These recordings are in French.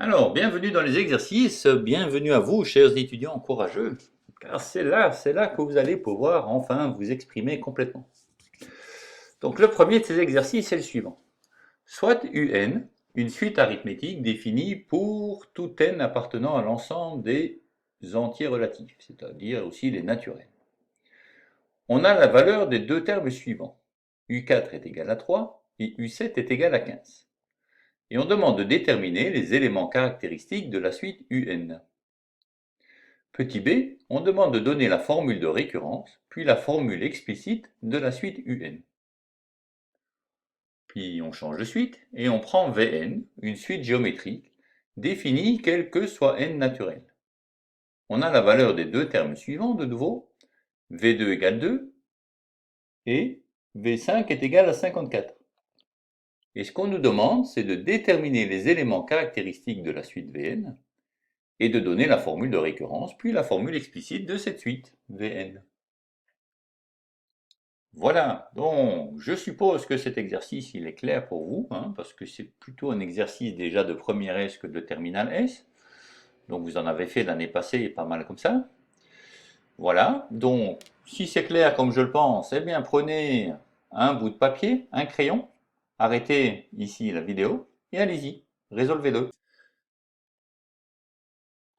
Alors, bienvenue dans les exercices, bienvenue à vous, chers étudiants courageux, car c'est là que vous allez pouvoir enfin vous exprimer complètement. Donc, le premier de ces exercices est le suivant. Soit UN, une suite arithmétique définie pour tout n appartenant à l'ensemble des entiers relatifs, c'est-à-dire aussi les naturels. On a la valeur des deux termes suivants. U4 est égal à 3 et U7 est égal à 15. Et on demande de déterminer les éléments caractéristiques de la suite UN. Petit b, on demande de donner la formule de récurrence, puis la formule explicite de la suite UN. Puis on change de suite et on prend Vn, une suite géométrique, définie quel que soit n naturel. On a la valeur des deux termes suivants de nouveau, V2 égale 2 et V5 est égal à 54. Et ce qu'on nous demande, c'est de déterminer les éléments caractéristiques de la suite Vn et de donner la formule de récurrence, puis la formule explicite de cette suite Vn. Voilà, donc je suppose que cet exercice il est clair pour vous, hein, parce que c'est plutôt un exercice déjà de première S que de terminale S. Donc vous en avez fait l'année passée pas mal comme ça. Voilà, donc si c'est clair comme je le pense, eh bien prenez un bout de papier, un crayon, arrêtez ici la vidéo et allez-y, résolvez-le.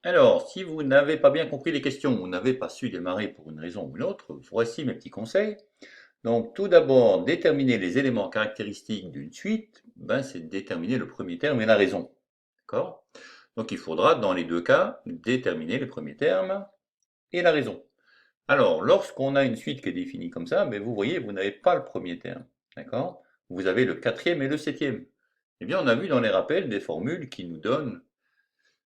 Alors, si vous n'avez pas bien compris les questions ou n'avez pas su démarrer pour une raison ou une autre, voici mes petits conseils. Donc, tout d'abord, déterminer les éléments caractéristiques d'une suite, ben, c'est déterminer le premier terme et la raison. D'accord? Donc, il faudra, dans les deux cas, déterminer le premier terme et la raison. Alors, lorsqu'on a une suite qui est définie comme ça, ben, vous voyez, vous n'avez pas le premier terme. D'accord? Vous avez le quatrième et le septième. Eh bien, on a vu dans les rappels des formules qui nous donnent,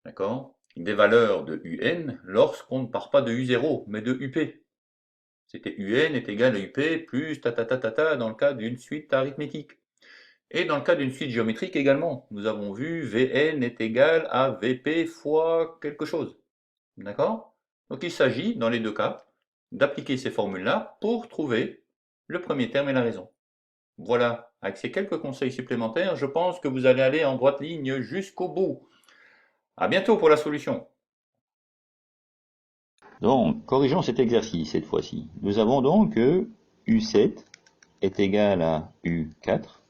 d'accord, des valeurs de UN lorsqu'on ne part pas de U0, mais de UP. C'était UN est égal à UP plus ta dans le cas d'une suite arithmétique. Et dans le cas d'une suite géométrique également, nous avons vu Vn est égal à Vp fois quelque chose. D'accord? Donc il s'agit, dans les deux cas, d'appliquer ces formules-là pour trouver le premier terme et la raison. Voilà, avec ces quelques conseils supplémentaires, je pense que vous allez aller en droite ligne jusqu'au bout. À bientôt pour la solution. Donc, corrigeons cet exercice cette fois-ci. Nous avons donc que U7 est égal à U4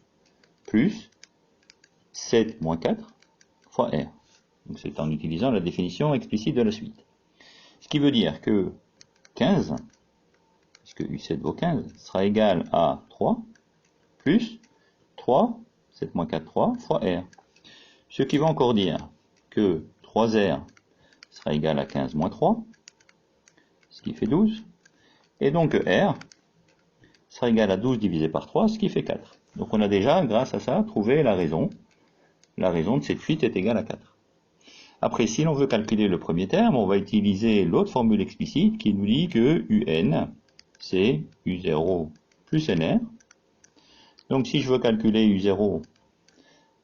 plus 7 moins 4 fois R. Donc c'est en utilisant la définition explicite de la suite. Ce qui veut dire que 15, puisque U7 vaut 15, sera égal à 3 plus 3, 7 moins 4, 3 fois R. Ce qui veut encore dire que 3R sera égal à 15 moins 3, ce qui fait 12. Et donc R sera égal à 12 divisé par 3, ce qui fait 4. Donc on a déjà, grâce à ça, trouvé la raison. La raison de cette fuite est égale à 4. Après, si l'on veut calculer le premier terme, on va utiliser l'autre formule explicite qui nous dit que UN, c'est U0 plus NR. Donc si je veux calculer U0,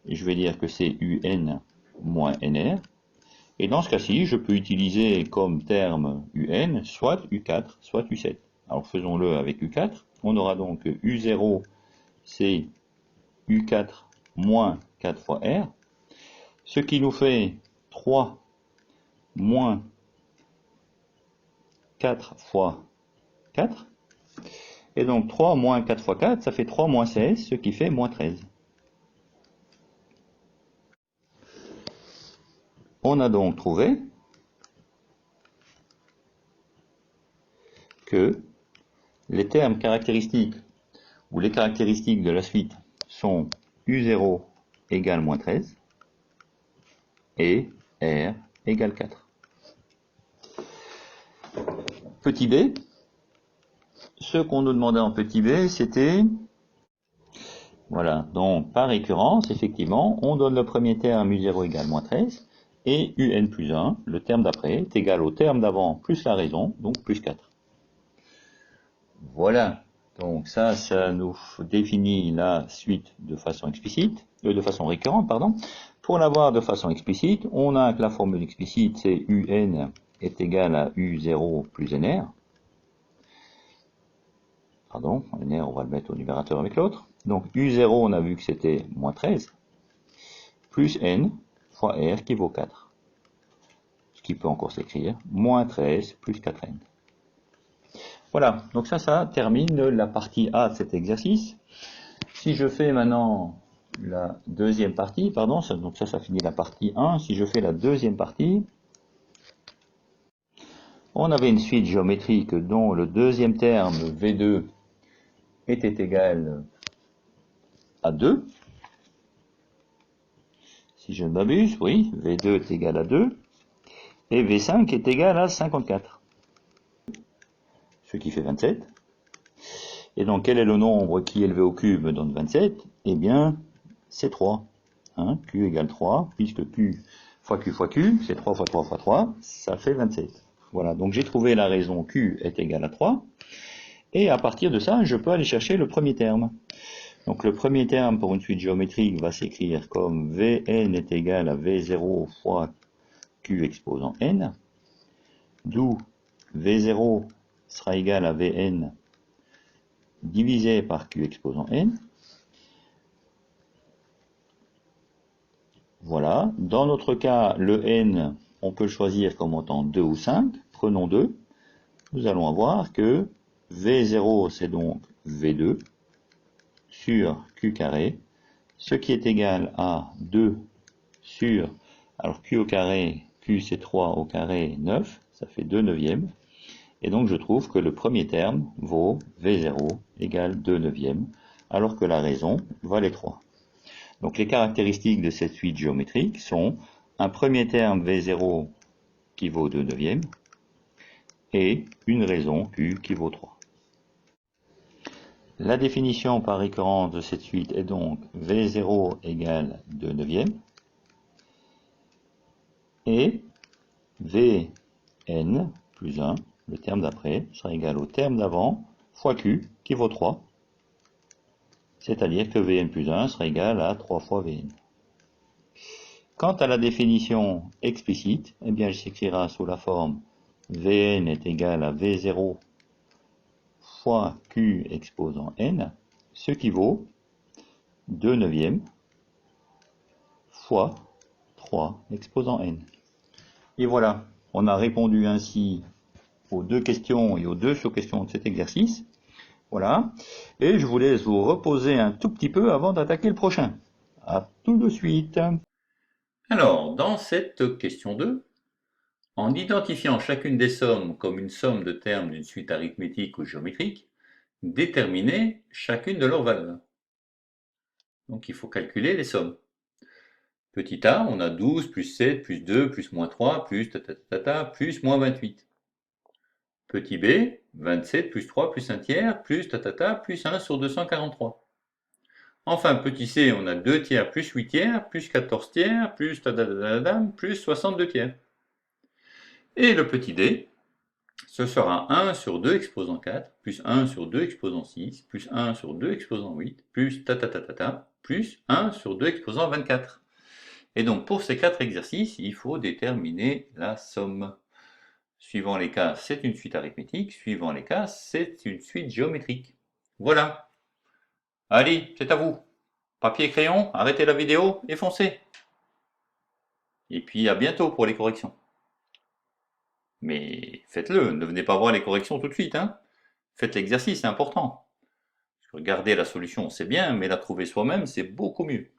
je vais dire que c'est UN moins NR. Et dans ce cas-ci, je peux utiliser comme terme UN soit U4, soit U7. Alors faisons-le avec U4. On aura donc U0, c'est U4 moins 4 fois R, ce qui nous fait 3 moins 4 fois 4. Et donc 3 moins 4 fois 4, ça fait 3 moins 16, ce qui fait moins 13. On a donc trouvé que les termes caractéristiques ou les caractéristiques de la suite sont U0 égale moins 13 et R égale 4. Petit b, ce qu'on nous demandait en petit b, c'était, voilà, donc par récurrence, effectivement, on donne le premier terme U0 égale moins 13, et UN plus 1, le terme d'après, est égal au terme d'avant plus la raison, donc plus 4. Voilà, donc ça nous définit la suite de façon explicite, de façon récurrente, pardon. Pour l'avoir de façon explicite, on a que la formule explicite, c'est UN est égal à U0 plus NR. Pardon, NR, on va le mettre au numérateur avec l'autre. Donc U0, on a vu que c'était moins 13, plus N fois R qui vaut 4. Ce qui peut encore s'écrire moins 13 plus 4n. Voilà, donc ça termine la partie A de cet exercice. Si je fais maintenant la deuxième partie, pardon, donc ça finit la partie 1. Si je fais la deuxième partie, on avait une suite géométrique dont le deuxième terme, V2, était égal à 2. Si je ne m'abuse, oui, V2 est égal à 2. Et V5 est égal à 54. Ce qui fait 27. Et donc, quel est le nombre qui élevé au cube me donne 27? Eh bien, c'est 3. Hein, Q égale 3, puisque Q fois Q fois Q, c'est 3 fois 3 fois 3, ça fait 27. Voilà, donc j'ai trouvé la raison Q est égal à 3. Et à partir de ça, je peux aller chercher le premier terme. Donc le premier terme pour une suite géométrique va s'écrire comme Vn est égal à V0 fois Q exposant n, d'où V0 sera égal à Vn divisé par Q exposant n. Voilà, dans notre cas, le n, on peut le choisir comme étant 2 ou 5, prenons 2, nous allons avoir que V0 c'est donc V2 sur Q carré, ce qui est égal à 2 sur, alors Q au carré, Q c'est 3 au carré, 9, ça fait 2 neuvièmes, et donc je trouve que le premier terme vaut V0 égale 2 neuvièmes, alors que la raison valait 3. Donc les caractéristiques de cette suite géométrique sont un premier terme V0 qui vaut 2 neuvièmes et une raison Q qui vaut 3. La définition par récurrence de cette suite est donc V0 égale 2 neuvièmes et Vn plus 1, le terme d'après, sera égal au terme d'avant fois Q qui vaut 3. C'est-à-dire que Vn plus 1 sera égal à 3 fois Vn. Quant à la définition explicite, eh bien, elle s'écrira sous la forme Vn est égal à V0 fois Q exposant n, ce qui vaut 2 neuvièmes fois 3 exposant n. Et voilà, on a répondu ainsi aux deux questions et aux deux sous-questions de cet exercice. Voilà, et je vous laisse vous reposer un tout petit peu avant d'attaquer le prochain. À tout de suite. Alors, dans cette question 2, en identifiant chacune des sommes comme une somme de termes d'une suite arithmétique ou géométrique, déterminez chacune de leurs valeurs. Donc il faut calculer les sommes. Petit a, on a 12 plus 7 plus 2 plus moins 3 plus tatatata plus moins 28. Petit b, 27 plus 3 plus 1 tiers plus tatata plus 1 sur 243. Enfin, petit c, on a 2 tiers plus 8 tiers plus 14 tiers plus tatatata plus 62 tiers. Et le petit d, ce sera 1 sur 2 exposant 4, plus 1 sur 2 exposant 6, plus 1 sur 2 exposant 8, plus tatatatata, plus 1 sur 2 exposant 24. Et donc pour ces 4 exercices, il faut déterminer la somme. Suivant les cas, c'est une suite arithmétique, suivant les cas, c'est une suite géométrique. Voilà. Allez, c'est à vous. Papier et crayon, arrêtez la vidéo et foncez. Et puis à bientôt pour les corrections. Mais faites-le, ne venez pas voir les corrections tout de suite, hein. Faites l'exercice, c'est important. Regarder la solution, c'est bien, mais la trouver soi-même, c'est beaucoup mieux.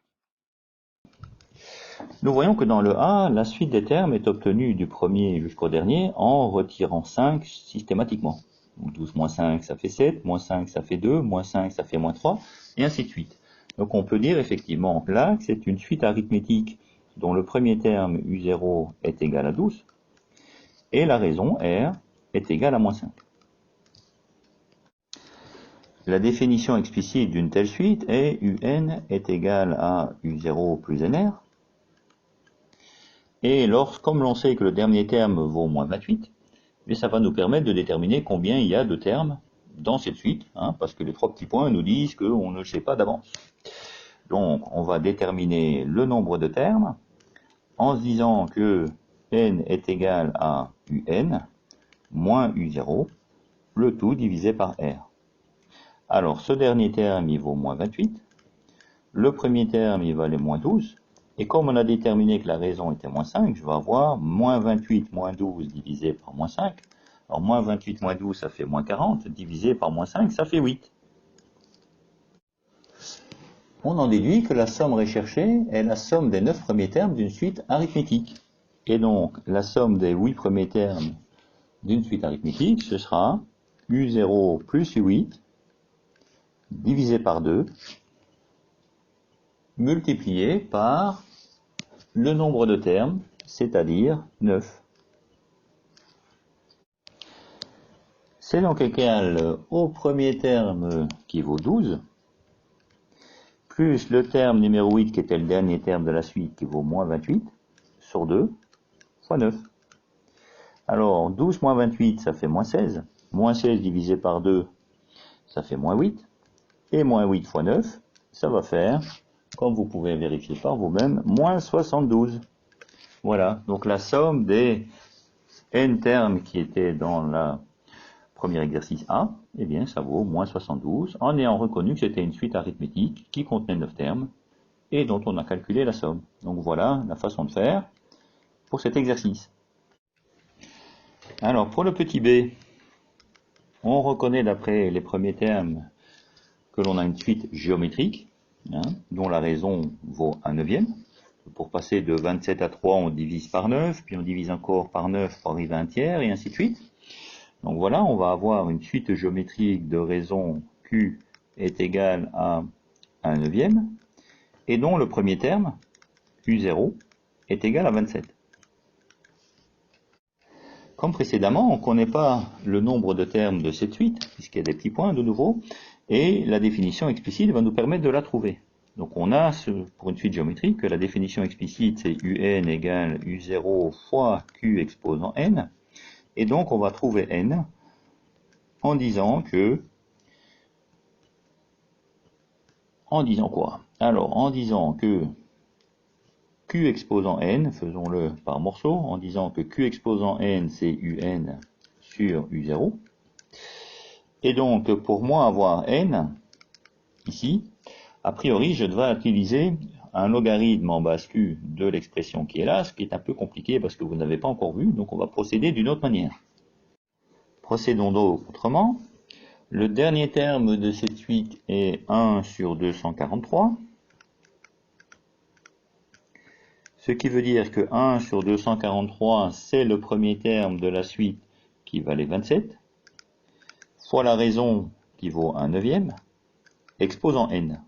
Nous voyons que dans le A, la suite des termes est obtenue du premier jusqu'au dernier en retirant 5 systématiquement. Donc 12 moins 5, ça fait 7, moins 5, ça fait 2, moins 5, ça fait moins 3, et ainsi de suite. Donc on peut dire effectivement là que c'est une suite arithmétique dont le premier terme U0 est égal à 12, et la raison R est égale à moins 5. La définition explicite d'une telle suite est UN est égal à U0 plus NR. Et comme l'on sait que le dernier terme vaut moins 28, mais ça va nous permettre de déterminer combien il y a de termes dans cette suite, hein, parce que les 3 petits points nous disent qu'on ne le sait pas d'avance. Donc on va déterminer le nombre de termes en se disant que n est égal à UN moins U0, le tout divisé par R. Alors ce dernier terme il vaut moins 28, le premier terme il valait moins 12, Et comme on a déterminé que la raison était moins 5, je vais avoir moins 28 moins 12 divisé par moins 5. Alors moins 28 moins 12, ça fait moins 40, divisé par moins 5, ça fait 8. On en déduit que la somme recherchée est la somme des 9 premiers termes d'une suite arithmétique. Et donc, la somme des 8 premiers termes d'une suite arithmétique, ce sera U0 plus U8 divisé par 2, multiplié par le nombre de termes, c'est-à-dire 9. C'est donc égal au premier terme qui vaut 12, plus le terme numéro 8 qui était le dernier terme de la suite qui vaut moins 28, sur 2, fois 9. Alors 12 moins 28, ça fait moins 16. Moins 16 divisé par 2, ça fait moins 8. Et moins 8 fois 9, ça va faire, comme vous pouvez vérifier par vous-même, moins 72. Voilà, donc la somme des n termes qui étaient dans le premier exercice A, eh bien ça vaut moins 72, en ayant reconnu que c'était une suite arithmétique qui contenait 9 termes, et dont on a calculé la somme. Donc voilà la façon de faire pour cet exercice. Alors pour le petit b, on reconnaît d'après les premiers termes que l'on a une suite géométrique, dont la raison vaut 1/9. Pour passer de 27 à 3, on divise par 9, puis on divise encore par 9 pour arriver à un tiers, et ainsi de suite. Donc voilà, on va avoir une suite géométrique de raison Q est égale à 1/9, et dont le premier terme, U0, est égal à 27. Comme précédemment, on ne connaît pas le nombre de termes de cette suite, puisqu'il y a des petits points de nouveau, et la définition explicite va nous permettre de la trouver. Donc on a, pour une suite géométrique, que la définition explicite c'est UN égale U0 fois Q exposant N, et donc on va trouver N en disant que... En disant quoi? Alors, en disant que Q exposant N, faisons-le par morceaux, en disant que Q exposant N c'est UN sur U0, et donc pour moi avoir N, ici, a priori je devrais utiliser un logarithme en base Q de l'expression qui est là, ce qui est un peu compliqué parce que vous n'avez pas encore vu, donc on va procéder d'une autre manière. Procédons donc autrement. Le dernier terme de cette suite est 1 sur 243, ce qui veut dire que 1 sur 243 c'est le premier terme de la suite qui valait 27, fois la raison qui vaut 1/9, exposant N.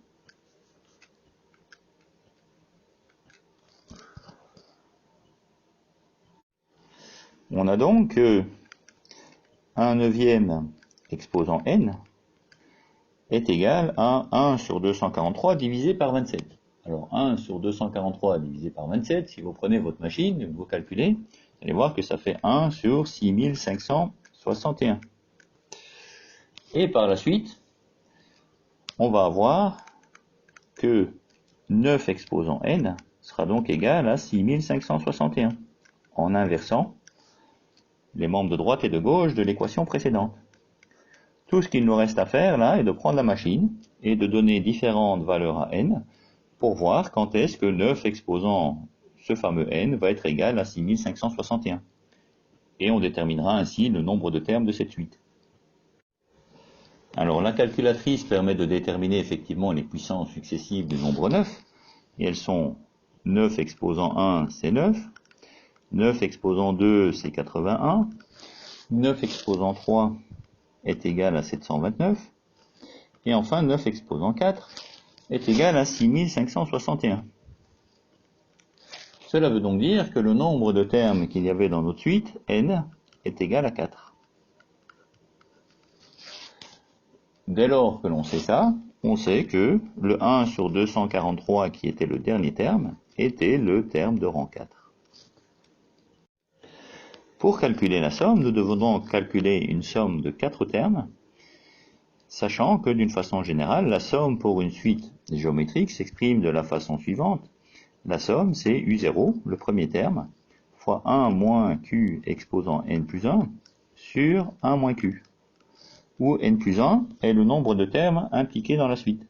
On a donc 1/9 exposant N est égal à 1 sur 243 divisé par 27. Alors 1 sur 243 divisé par 27, si vous prenez votre machine, vous calculez, vous allez voir que ça fait 1 sur 6561. Et par la suite, on va avoir que 9 exposant N sera donc égal à 6561, en inversant les membres de droite et de gauche de l'équation précédente. Tout ce qu'il nous reste à faire là est de prendre la machine et de donner différentes valeurs à n pour voir quand est-ce que 9 exposant ce fameux n va être égal à 6561. Et on déterminera ainsi le nombre de termes de cette suite. Alors la calculatrice permet de déterminer effectivement les puissances successives du nombre 9. Et elles sont 9 exposant 1 c'est 9, 9 exposant 2 c'est 81, 9 exposant 3 est égal à 729, et enfin 9 exposant 4 est égal à 6561. Cela veut donc dire que le nombre de termes qu'il y avait dans notre suite, n, est égal à 4. Dès lors que l'on sait ça, on sait que le 1 sur 243 qui était le dernier terme, était le terme de rang 4. Pour calculer la somme, nous devons donc calculer une somme de 4 termes, sachant que d'une façon générale, la somme pour une suite géométrique s'exprime de la façon suivante. La somme, c'est U0, le premier terme, fois 1 moins Q exposant n plus 1 sur 1 moins Q, où n plus 1 est le nombre de termes impliqués dans la suite.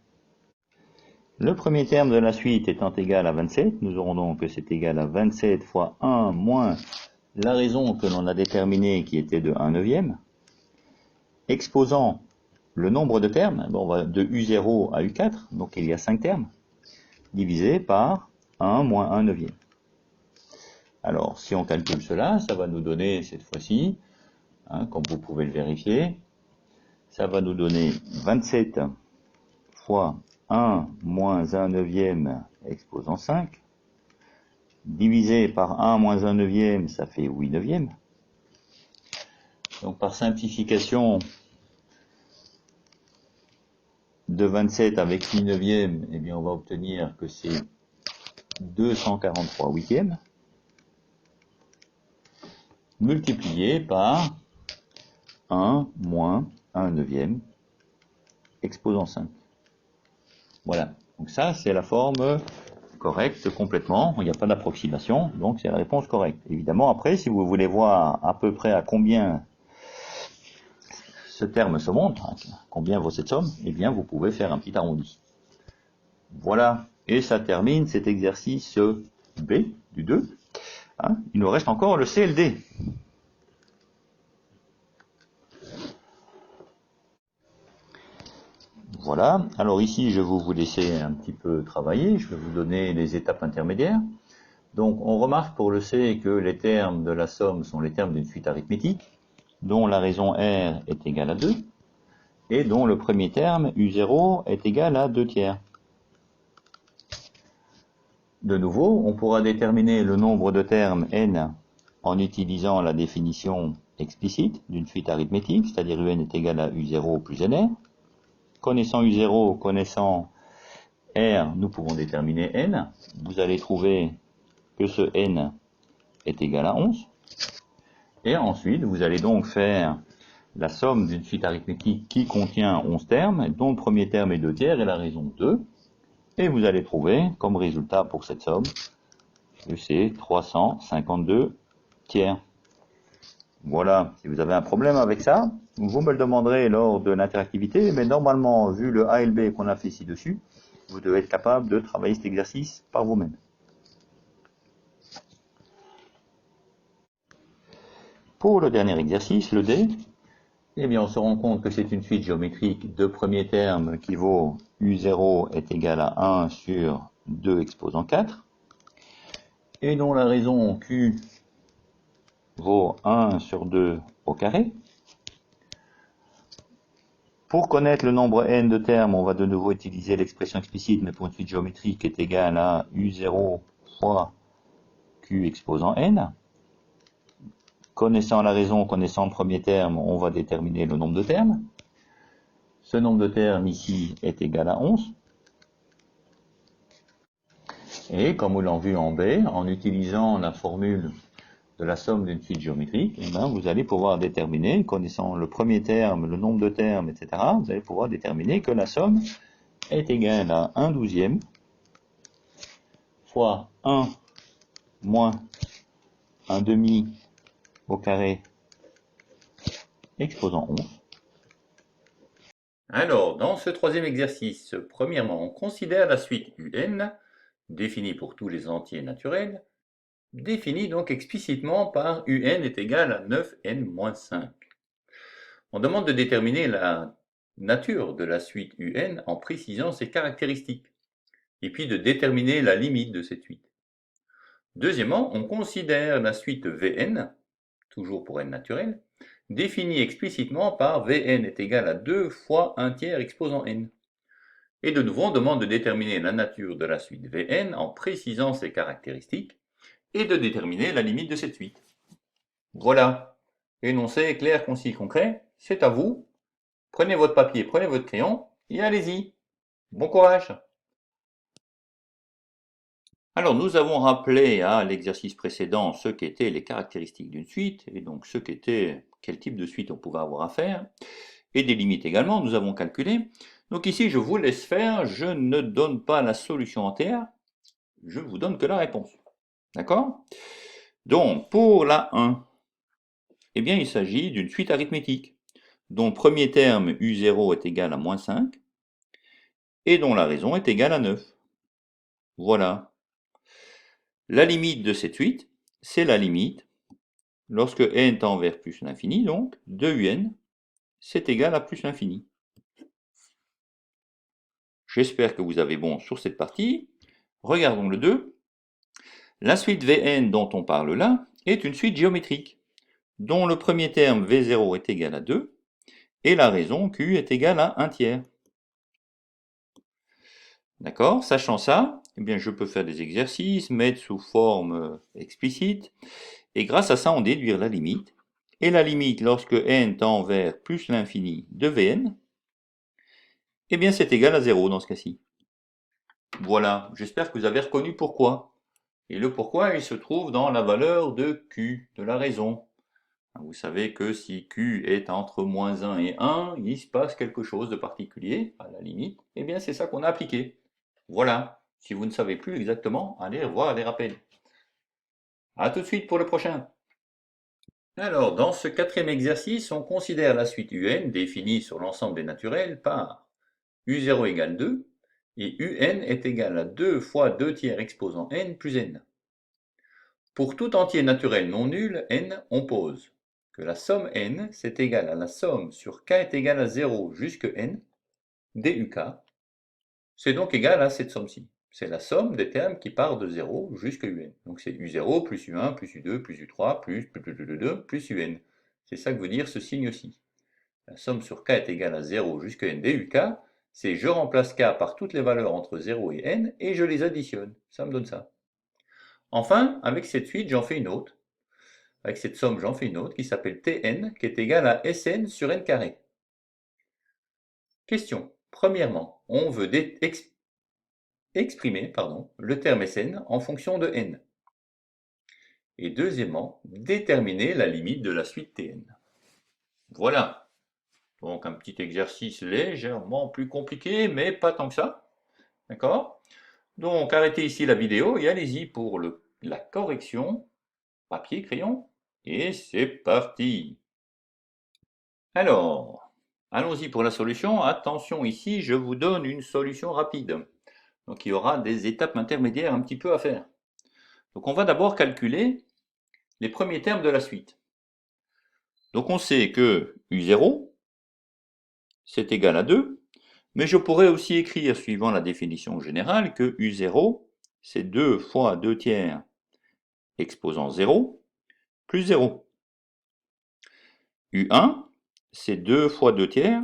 Le premier terme de la suite étant égal à 27, nous aurons donc que c'est égal à 27 fois 1 moins la raison que l'on a déterminée qui était de 1 neuvième, exposant le nombre de termes, bon, on va de U0 à U4, donc il y a 5 termes, divisé par 1 moins 1 neuvième. Alors, si on calcule cela, ça va nous donner cette fois-ci, comme vous pouvez le vérifier, ça va nous donner 27 fois 1 moins 1 neuvième exposant 5, divisé par 1 moins 1 neuvième, ça fait 8 neuvièmes. Donc par simplification de 27 avec 8 neuvièmes, eh bien on va obtenir que c'est 243 huitièmes, multiplié par 1 moins 1 neuvième exposant 5. Voilà, donc ça c'est la forme correcte complètement, il n'y a pas d'approximation, donc c'est la réponse correcte. Évidemment après, si vous voulez voir à peu près à combien ce terme se montre, combien vaut cette somme, eh bien vous pouvez faire un petit arrondi. Voilà, et ça termine cet exercice B du 2. Il nous reste encore le CLD. Voilà, alors ici je vais vous laisser un petit peu travailler, je vais vous donner les étapes intermédiaires. Donc on remarque pour le C que les termes de la somme sont les termes d'une suite arithmétique, dont la raison R est égale à 2, et dont le premier terme, U0, est égal à 2 tiers. De nouveau, on pourra déterminer le nombre de termes n en utilisant la définition explicite d'une suite arithmétique, c'est-à-dire un est égal à U0 plus nr. Connaissant U0, connaissant R, nous pouvons déterminer n. Vous allez trouver que ce n est égal à 11. Et ensuite, vous allez donc faire la somme d'une suite arithmétique qui contient 11 termes, dont le premier terme est 2 tiers et la raison 2. Et vous allez trouver comme résultat pour cette somme que c'est 352 tiers. Voilà, si vous avez un problème avec ça, vous me le demanderez lors de l'interactivité, mais normalement, vu le A et le B qu'on a fait ci-dessus, vous devez être capable de travailler cet exercice par vous-même. Pour le dernier exercice, le D, eh bien on se rend compte que c'est une suite géométrique de premier terme qui vaut U0 est égal à 1 sur 2 exposant 4, et dont la raison Q vaut 1 sur 2 au carré. Pour connaître le nombre n de termes, on va de nouveau utiliser l'expression explicite, mais pour une suite géométrique qui est égale à U0 fois Q exposant n. Connaissant la raison, connaissant le premier terme, on va déterminer le nombre de termes. Ce nombre de termes ici est égal à 11. Et comme nous l'avons vu en B, en utilisant la formule de la somme d'une suite géométrique, eh bien, vous allez pouvoir déterminer, connaissant le premier terme, le nombre de termes, etc., vous allez pouvoir déterminer que la somme est égale à 1 douzième fois 1 moins 1 demi au carré exposant 11. Alors, dans ce troisième exercice, premièrement, on considère la suite UN, définie pour tous les entiers naturels, définie donc explicitement par UN est égal à 9n-5. On demande de déterminer la nature de la suite UN en précisant ses caractéristiques, et puis de déterminer la limite de cette suite. Deuxièmement, on considère la suite Vn, toujours pour n naturel, définie explicitement par Vn est égal à 2 fois 1 tiers exposant n. Et de nouveau, on demande de déterminer la nature de la suite Vn en précisant ses caractéristiques, et de déterminer la limite de cette suite. Voilà, énoncé clair, concis, concret, c'est à vous. Prenez votre papier, prenez votre crayon, et allez-y. Bon courage. Alors nous avons rappelé à l'exercice précédent ce qu'étaient les caractéristiques d'une suite, et donc ce qu'était, quel type de suite on pouvait avoir à faire, et des limites également, nous avons calculé. Donc ici je vous laisse faire, je ne donne pas la solution entière, je vous donne que la réponse. D'accord? Donc pour la 1, eh bien il s'agit d'une suite arithmétique, dont le premier terme U0 est égal à moins 5, et dont la raison est égale à 9. Voilà. La limite de cette suite, c'est la limite, lorsque n tend vers plus l'infini, donc, de un, c'est égal à plus l'infini. J'espère que vous avez bon sur cette partie. Regardons le 2. La suite Vn dont on parle là est une suite géométrique, dont le premier terme V0 est égal à 2, et la raison Q est égale à 1 tiers. D'accord? Sachant ça, eh bien je peux faire des exercices, mettre sous forme explicite, et grâce à ça on déduire la limite. Et la limite lorsque n tend vers plus l'infini de Vn, eh bien c'est égal à 0 dans ce cas-ci. Voilà, j'espère que vous avez reconnu pourquoi. Et le pourquoi, il se trouve dans la valeur de Q, de la raison. Vous savez que si Q est entre moins 1 et 1, il se passe quelque chose de particulier, à la limite, eh bien c'est ça qu'on a appliqué. Voilà. Si vous ne savez plus exactement, allez revoir les rappels. A tout de suite pour le prochain. Alors, dans ce quatrième exercice, on considère la suite UN définie sur l'ensemble des naturels par U0 égale 2 et UN est égal à 2 fois 2 tiers exposant n plus n. Pour tout entier naturel non nul, n, on pose que la somme n, c'est égal à la somme sur k est égal à 0 jusque n, duk, c'est donc égal à cette somme-ci. C'est la somme des termes qui partent de 0 jusqu'à un. Donc c'est u0 plus u1 plus u2 plus u3 plus un. C'est ça que veut dire ce signe-ci. La somme sur k est égale à 0 jusqu'à n duk, c'est je remplace k par toutes les valeurs entre 0 et n et je les additionne. Ça me donne ça. Enfin, avec cette suite, j'en fais une autre. Avec cette somme, j'en fais une autre qui s'appelle Tn, qui est égale à Sn sur n carré. Question. Premièrement, on veut exprimer le terme Sn en fonction de n. Et deuxièmement, déterminer la limite de la suite Tn. Voilà. Donc un petit exercice légèrement plus compliqué, mais pas tant que ça. D'accord? Donc arrêtez ici la vidéo et allez-y pour la correction. Papier, crayon. Et c'est parti. Alors, allons-y pour la solution. Attention ici, je vous donne une solution rapide. Donc il y aura des étapes intermédiaires un petit peu à faire. Donc on va d'abord calculer les premiers termes de la suite. Donc on sait que U0, c'est égal à 2, mais je pourrais aussi écrire, suivant la définition générale, que U0, c'est 2 fois 2 tiers exposant 0, plus 0. U1, c'est 2 fois 2 tiers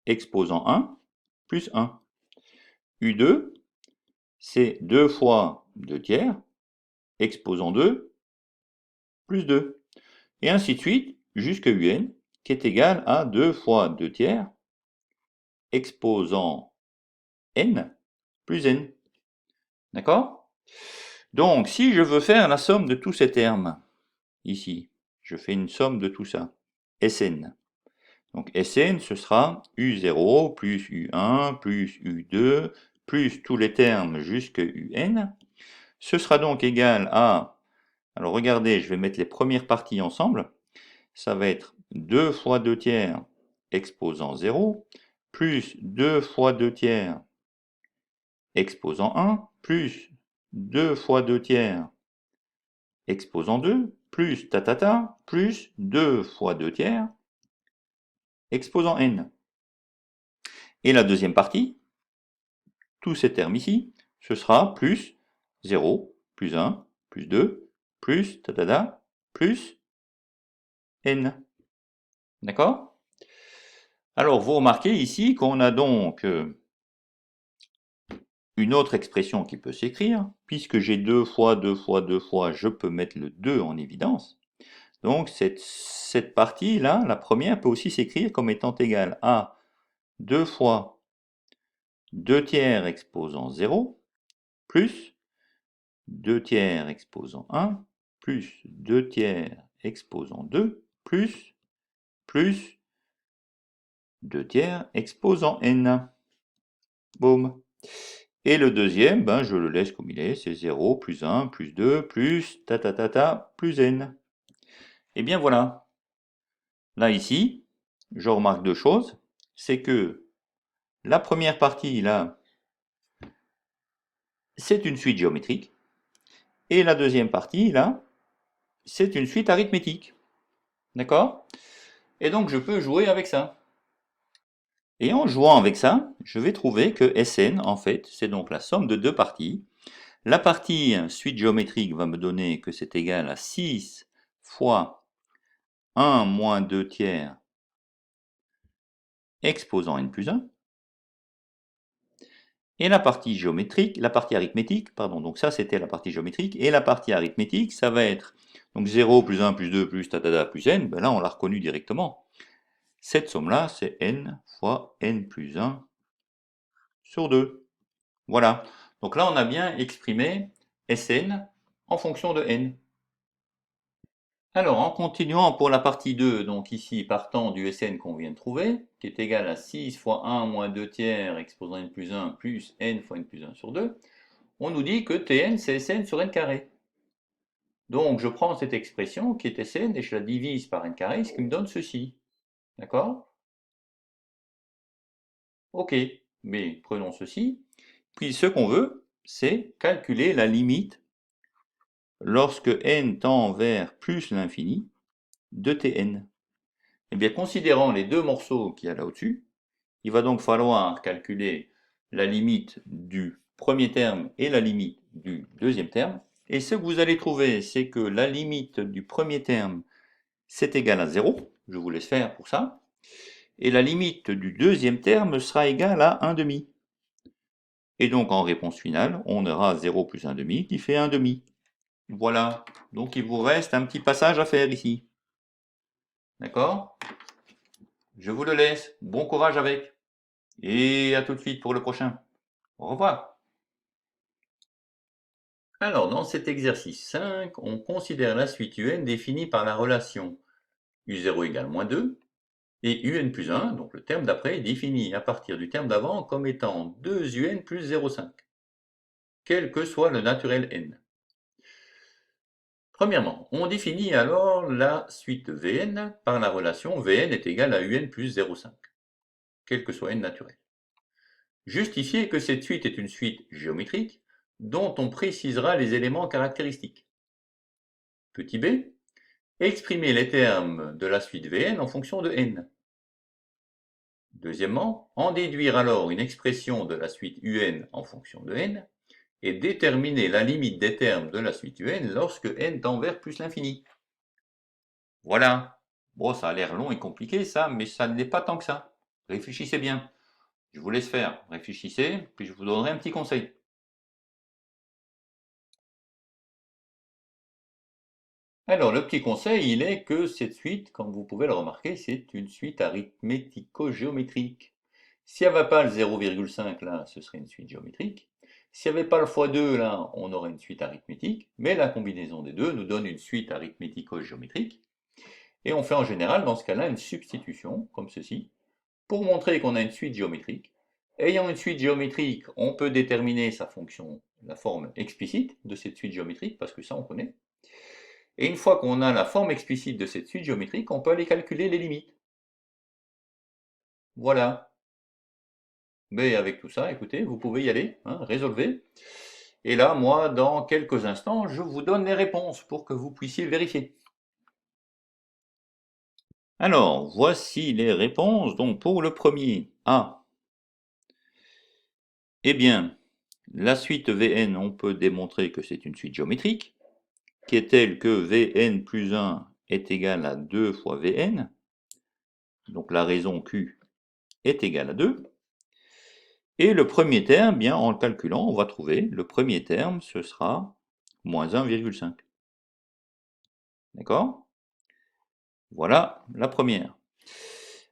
exposant 1, plus 1. U2, c'est 2 fois 2 tiers exposant 2, plus 2. Et ainsi de suite, jusqu'à UN, qui est égal à 2 fois 2 tiers exposant n plus n. D'accord? Donc, si je veux faire la somme de tous ces termes, ici, je fais une somme de tout ça, Sn. Donc Sn, ce sera U0 plus U1 plus U2 plus tous les termes jusqu'à UN. Ce sera donc égal à, alors regardez, je vais mettre les premières parties ensemble. Ça va être 2 fois 2 tiers exposant 0, plus 2 fois 2 tiers exposant 1, plus 2 fois 2 tiers exposant 2, plus tatata, plus 2 fois 2 tiers exposant n. Et la deuxième partie, tous ces termes ici, ce sera plus 0, plus 1, plus 2, plus tatata, plus n. D'accord? Alors, vous remarquez ici qu'on a donc une autre expression qui peut s'écrire, puisque j'ai 2 fois 2 fois 2 fois, je peux mettre le 2 en évidence. Donc, cette partie-là, la première, peut aussi s'écrire comme étant égale à 2 fois 2 tiers exposant 0, plus 2 tiers exposant 1, plus 2 tiers exposant 2, plus 2 tiers exposant n. Boum. Et le deuxième, ben, je le laisse comme il est, c'est 0, plus 1, plus 2, plus plus n. Et bien voilà. Là, ici, je remarque deux choses. C'est que la première partie, là, c'est une suite géométrique. Et la deuxième partie, là, c'est une suite arithmétique. D'accord? Et donc, je peux jouer avec ça. Et en jouant avec ça, je vais trouver que Sn, en fait, c'est donc la somme de deux parties. La partie suite géométrique va me donner que c'est égal à 6 fois 1 moins 2 tiers exposant n plus 1. Et la partie géométrique, la partie arithmétique, pardon, donc ça c'était la partie géométrique, et la partie arithmétique, ça va être donc 0 plus 1 plus 2 plus tatata plus n, ben là on l'a reconnu directement. Cette somme-là, c'est n fois n plus 1 sur 2. Voilà. Donc là, on a bien exprimé Sn en fonction de n. Alors, en continuant pour la partie 2, donc ici, partant du Sn qu'on vient de trouver, qui est égal à 6 fois 1 moins 2 tiers exposant n plus 1 plus n fois n plus 1 sur 2, on nous dit que Tn, c'est Sn sur n carré. Donc, je prends cette expression qui est Sn et je la divise par n carré, ce qui me donne ceci. D'accord? Ok, mais prenons ceci. Puis ce qu'on veut, c'est calculer la limite lorsque n tend vers plus l'infini de Tn. Eh bien, considérant les deux morceaux qu'il y a là au-dessus, il va donc falloir calculer la limite du premier terme et la limite du deuxième terme. Et ce que vous allez trouver, c'est que la limite du premier terme, c'est égal à 0. Je vous laisse faire pour ça. Et la limite du deuxième terme sera égale à 1 demi. Et donc, en réponse finale, on aura 0 plus 1 demi qui fait 1 demi. Voilà. Donc, il vous reste un petit passage à faire ici. D'accord? Je vous le laisse. Bon courage avec. Et à tout de suite pour le prochain. Au revoir. Alors, dans cet exercice 5, on considère la suite un définie par la relation u0 égale moins 2 et un plus 1, donc le terme d'après, est défini à partir du terme d'avant comme étant 2 un plus 0,5, quel que soit le naturel n. Premièrement, on définit alors la suite Vn par la relation Vn est égal à un plus 0,5, quel que soit n naturel. Justifiez que cette suite est une suite géométrique dont on précisera les éléments caractéristiques. Petit b, exprimer les termes de la suite Vn en fonction de n. Deuxièmement, en déduire alors une expression de la suite un en fonction de n, et déterminer la limite des termes de la suite un lorsque n tend vers plus l'infini. Voilà. Bon, ça a l'air long et compliqué ça, mais ça ne l'est pas tant que ça. Réfléchissez bien. Je vous laisse faire. Réfléchissez, puis je vous donnerai un petit conseil. Alors, le petit conseil, il est que cette suite, comme vous pouvez le remarquer, c'est une suite arithmético-géométrique. S'il n'y avait pas le 0,5 là, ce serait une suite géométrique. S'il n'y avait pas le x2 là, on aurait une suite arithmétique, mais la combinaison des deux nous donne une suite arithmético-géométrique. Et on fait en général, dans ce cas-là, une substitution, comme ceci, pour montrer qu'on a une suite géométrique. Ayant une suite géométrique, on peut déterminer sa fonction, la forme explicite de cette suite géométrique, parce que ça on connaît. Et une fois qu'on a la forme explicite de cette suite géométrique, on peut aller calculer les limites. Voilà. Mais avec tout ça, écoutez, vous pouvez y aller, hein, résolvez. Et là, moi, dans quelques instants, je vous donne les réponses pour que vous puissiez vérifier. Alors, voici les réponses. Donc, pour le premier, A. Eh bien, la suite Vn, on peut démontrer que c'est une suite géométrique, qui est telle que Vn plus 1 est égal à 2 fois Vn. Donc, la raison Q est égale à 2. Et le premier terme, bien, en le calculant, on va trouver, le premier terme, ce sera moins 1,5. D'accord? Voilà la première.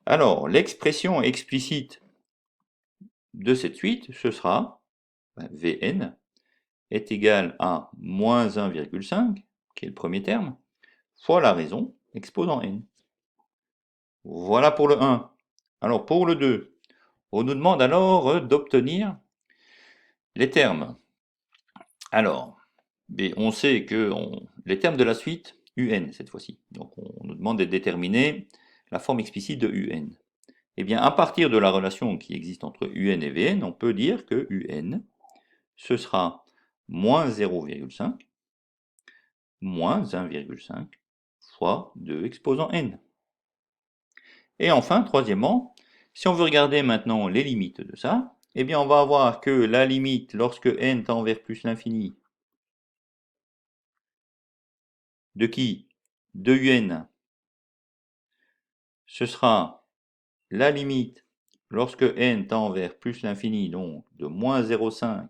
Alors, l'expression explicite de cette suite, ce sera Vn est égal à moins 1,5, qui est le premier terme, fois la raison exposant n. Voilà pour le 1. Alors, pour le 2, on nous demande alors d'obtenir les termes. Alors, on sait que les termes de la suite, un cette fois-ci. Donc on nous demande de déterminer la forme explicite de un. Eh bien, à partir de la relation qui existe entre un et vn, on peut dire que un, ce sera moins 0,5 moins 1,5 fois 2 exposant n. Et enfin, troisièmement, si on veut regarder maintenant les limites de ça, eh bien on va avoir que la limite lorsque n tend vers plus l'infini de qui? De un, ce sera la limite lorsque n tend vers plus l'infini, donc de moins 0,5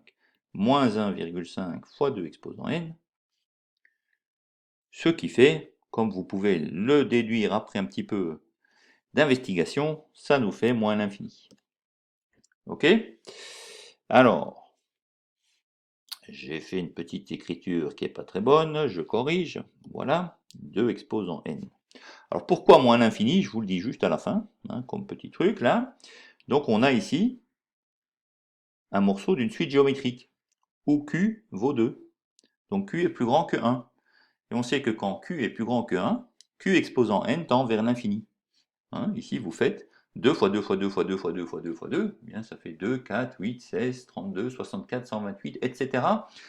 moins 1,5 fois 2 exposant n, ce qui fait, comme vous pouvez le déduire après un petit peu d'investigation, ça nous fait moins l'infini. Ok? Alors, j'ai fait une petite écriture qui n'est pas très bonne, je corrige, voilà, 2 exposant n. Alors pourquoi moins l'infini? Je vous le dis juste à la fin, hein, comme petit truc là. Donc on a ici un morceau d'une suite géométrique, où Q vaut 2. Donc Q est plus grand que 1. Et on sait que quand Q est plus grand que 1, Q exposant n tend vers l'infini. Hein, ici vous faites 2 fois 2 fois 2 fois 2 fois 2 fois 2 fois 2, eh bien ça fait 2, 4, 8, 16, 32, 64, 128, etc.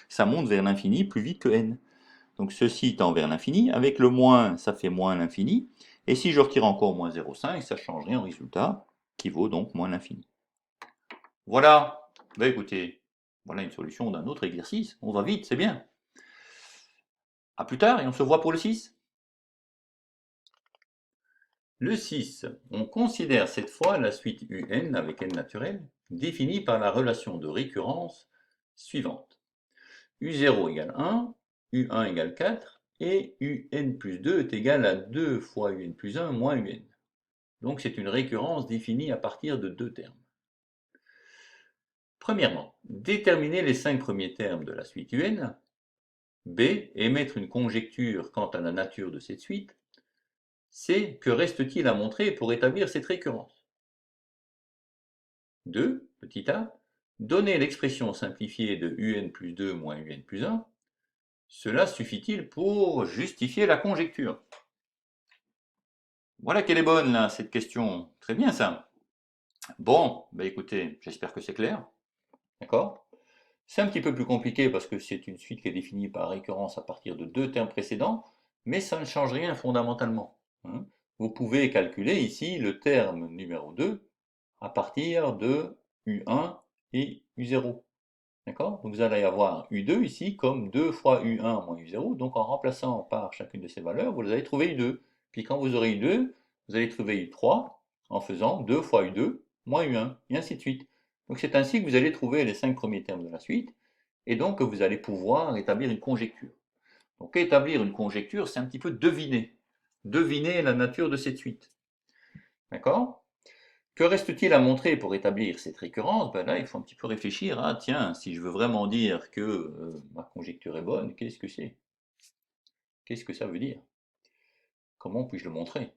Ça monte vers l'infini plus vite que n. Donc ceci tend vers l'infini, avec le moins, ça fait moins l'infini, et si je retire encore moins 0,5, ça change rien au résultat, qui vaut donc moins l'infini. Voilà, bah écoutez, voilà une solution d'un autre exercice, on va vite, c'est bien. A plus tard, et on se voit pour le 6. Le 6, on considère cette fois la suite un avec n naturel, définie par la relation de récurrence suivante. u0 égale 1, u1 égale 4, et un plus 2 est égal à 2 fois un plus 1 moins un. Donc c'est une récurrence définie à partir de deux termes. Premièrement, déterminer les 5 premiers termes de la suite un. B, émettre une conjecture quant à la nature de cette suite. C, que reste-t-il à montrer pour établir cette récurrence? 2, petit a, donner l'expression simplifiée de un plus 2 moins un plus 1. Cela suffit-il pour justifier la conjecture? Voilà qu'elle est bonne là, cette question. Très bien ça. Bon, bah écoutez, j'espère que c'est clair. D'accord? C'est un petit peu plus compliqué parce que c'est une suite qui est définie par récurrence à partir de deux termes précédents, mais ça ne change rien fondamentalement. Hein. Vous pouvez calculer ici le terme numéro 2 à partir de U1 et U0. D'accord? Donc vous allez avoir U2 ici comme 2 fois U1 moins U0. Donc en remplaçant par chacune de ces valeurs, vous allez trouver U2. Puis quand vous aurez U2, vous allez trouver U3 en faisant 2 fois U2 moins U1, et ainsi de suite. Donc c'est ainsi que vous allez trouver les 5 premiers termes de la suite, et donc vous allez pouvoir établir une conjecture. Donc établir une conjecture, c'est un petit peu deviner. Deviner la nature de cette suite. D'accord? Que reste-t-il à montrer pour établir cette récurrence? Ben là, il faut un petit peu réfléchir. Ah, tiens, si je veux vraiment dire que ma conjecture est bonne, qu'est-ce que c'est? Qu'est-ce que ça veut dire? Comment puis-je le montrer?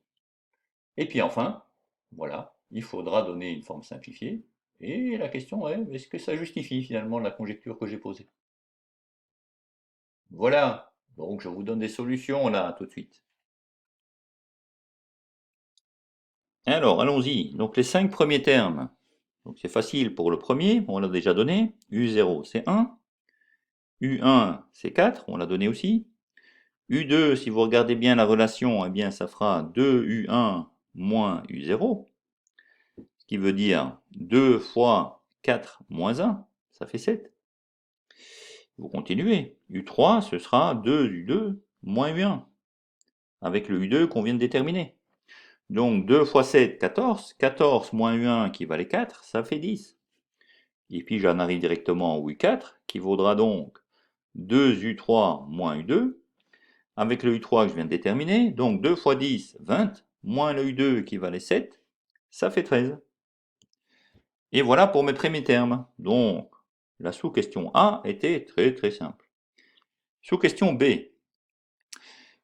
Et puis enfin, voilà, il faudra donner une forme simplifiée. Et la question est, est-ce que ça justifie finalement la conjecture que j'ai posée? Voilà, donc je vous donne des solutions là, tout de suite. Alors, allons-y. Donc les 5 premiers termes. Donc c'est facile pour le premier, on l'a déjà donné. U0 c'est 1. U1 c'est 4, on l'a donné aussi. U2, si vous regardez bien la relation, eh bien ça fera 2U1 moins U0, ce qui veut dire 2 fois 4 moins 1, ça fait 7. Vous continuez. U3, ce sera 2U2 moins U1, avec le U2 qu'on vient de déterminer. Donc 2 fois 7, 14. 14 moins U1 qui valait 4, ça fait 10. Et puis j'en arrive directement au U4, qui vaudra donc 2U3 moins U2, avec le U3 que je viens de déterminer, donc 2 fois 10, 20, moins le U2 qui valait 7, ça fait 13. Et voilà pour mes premiers termes. Donc, la sous-question A était très très simple. Sous-question B.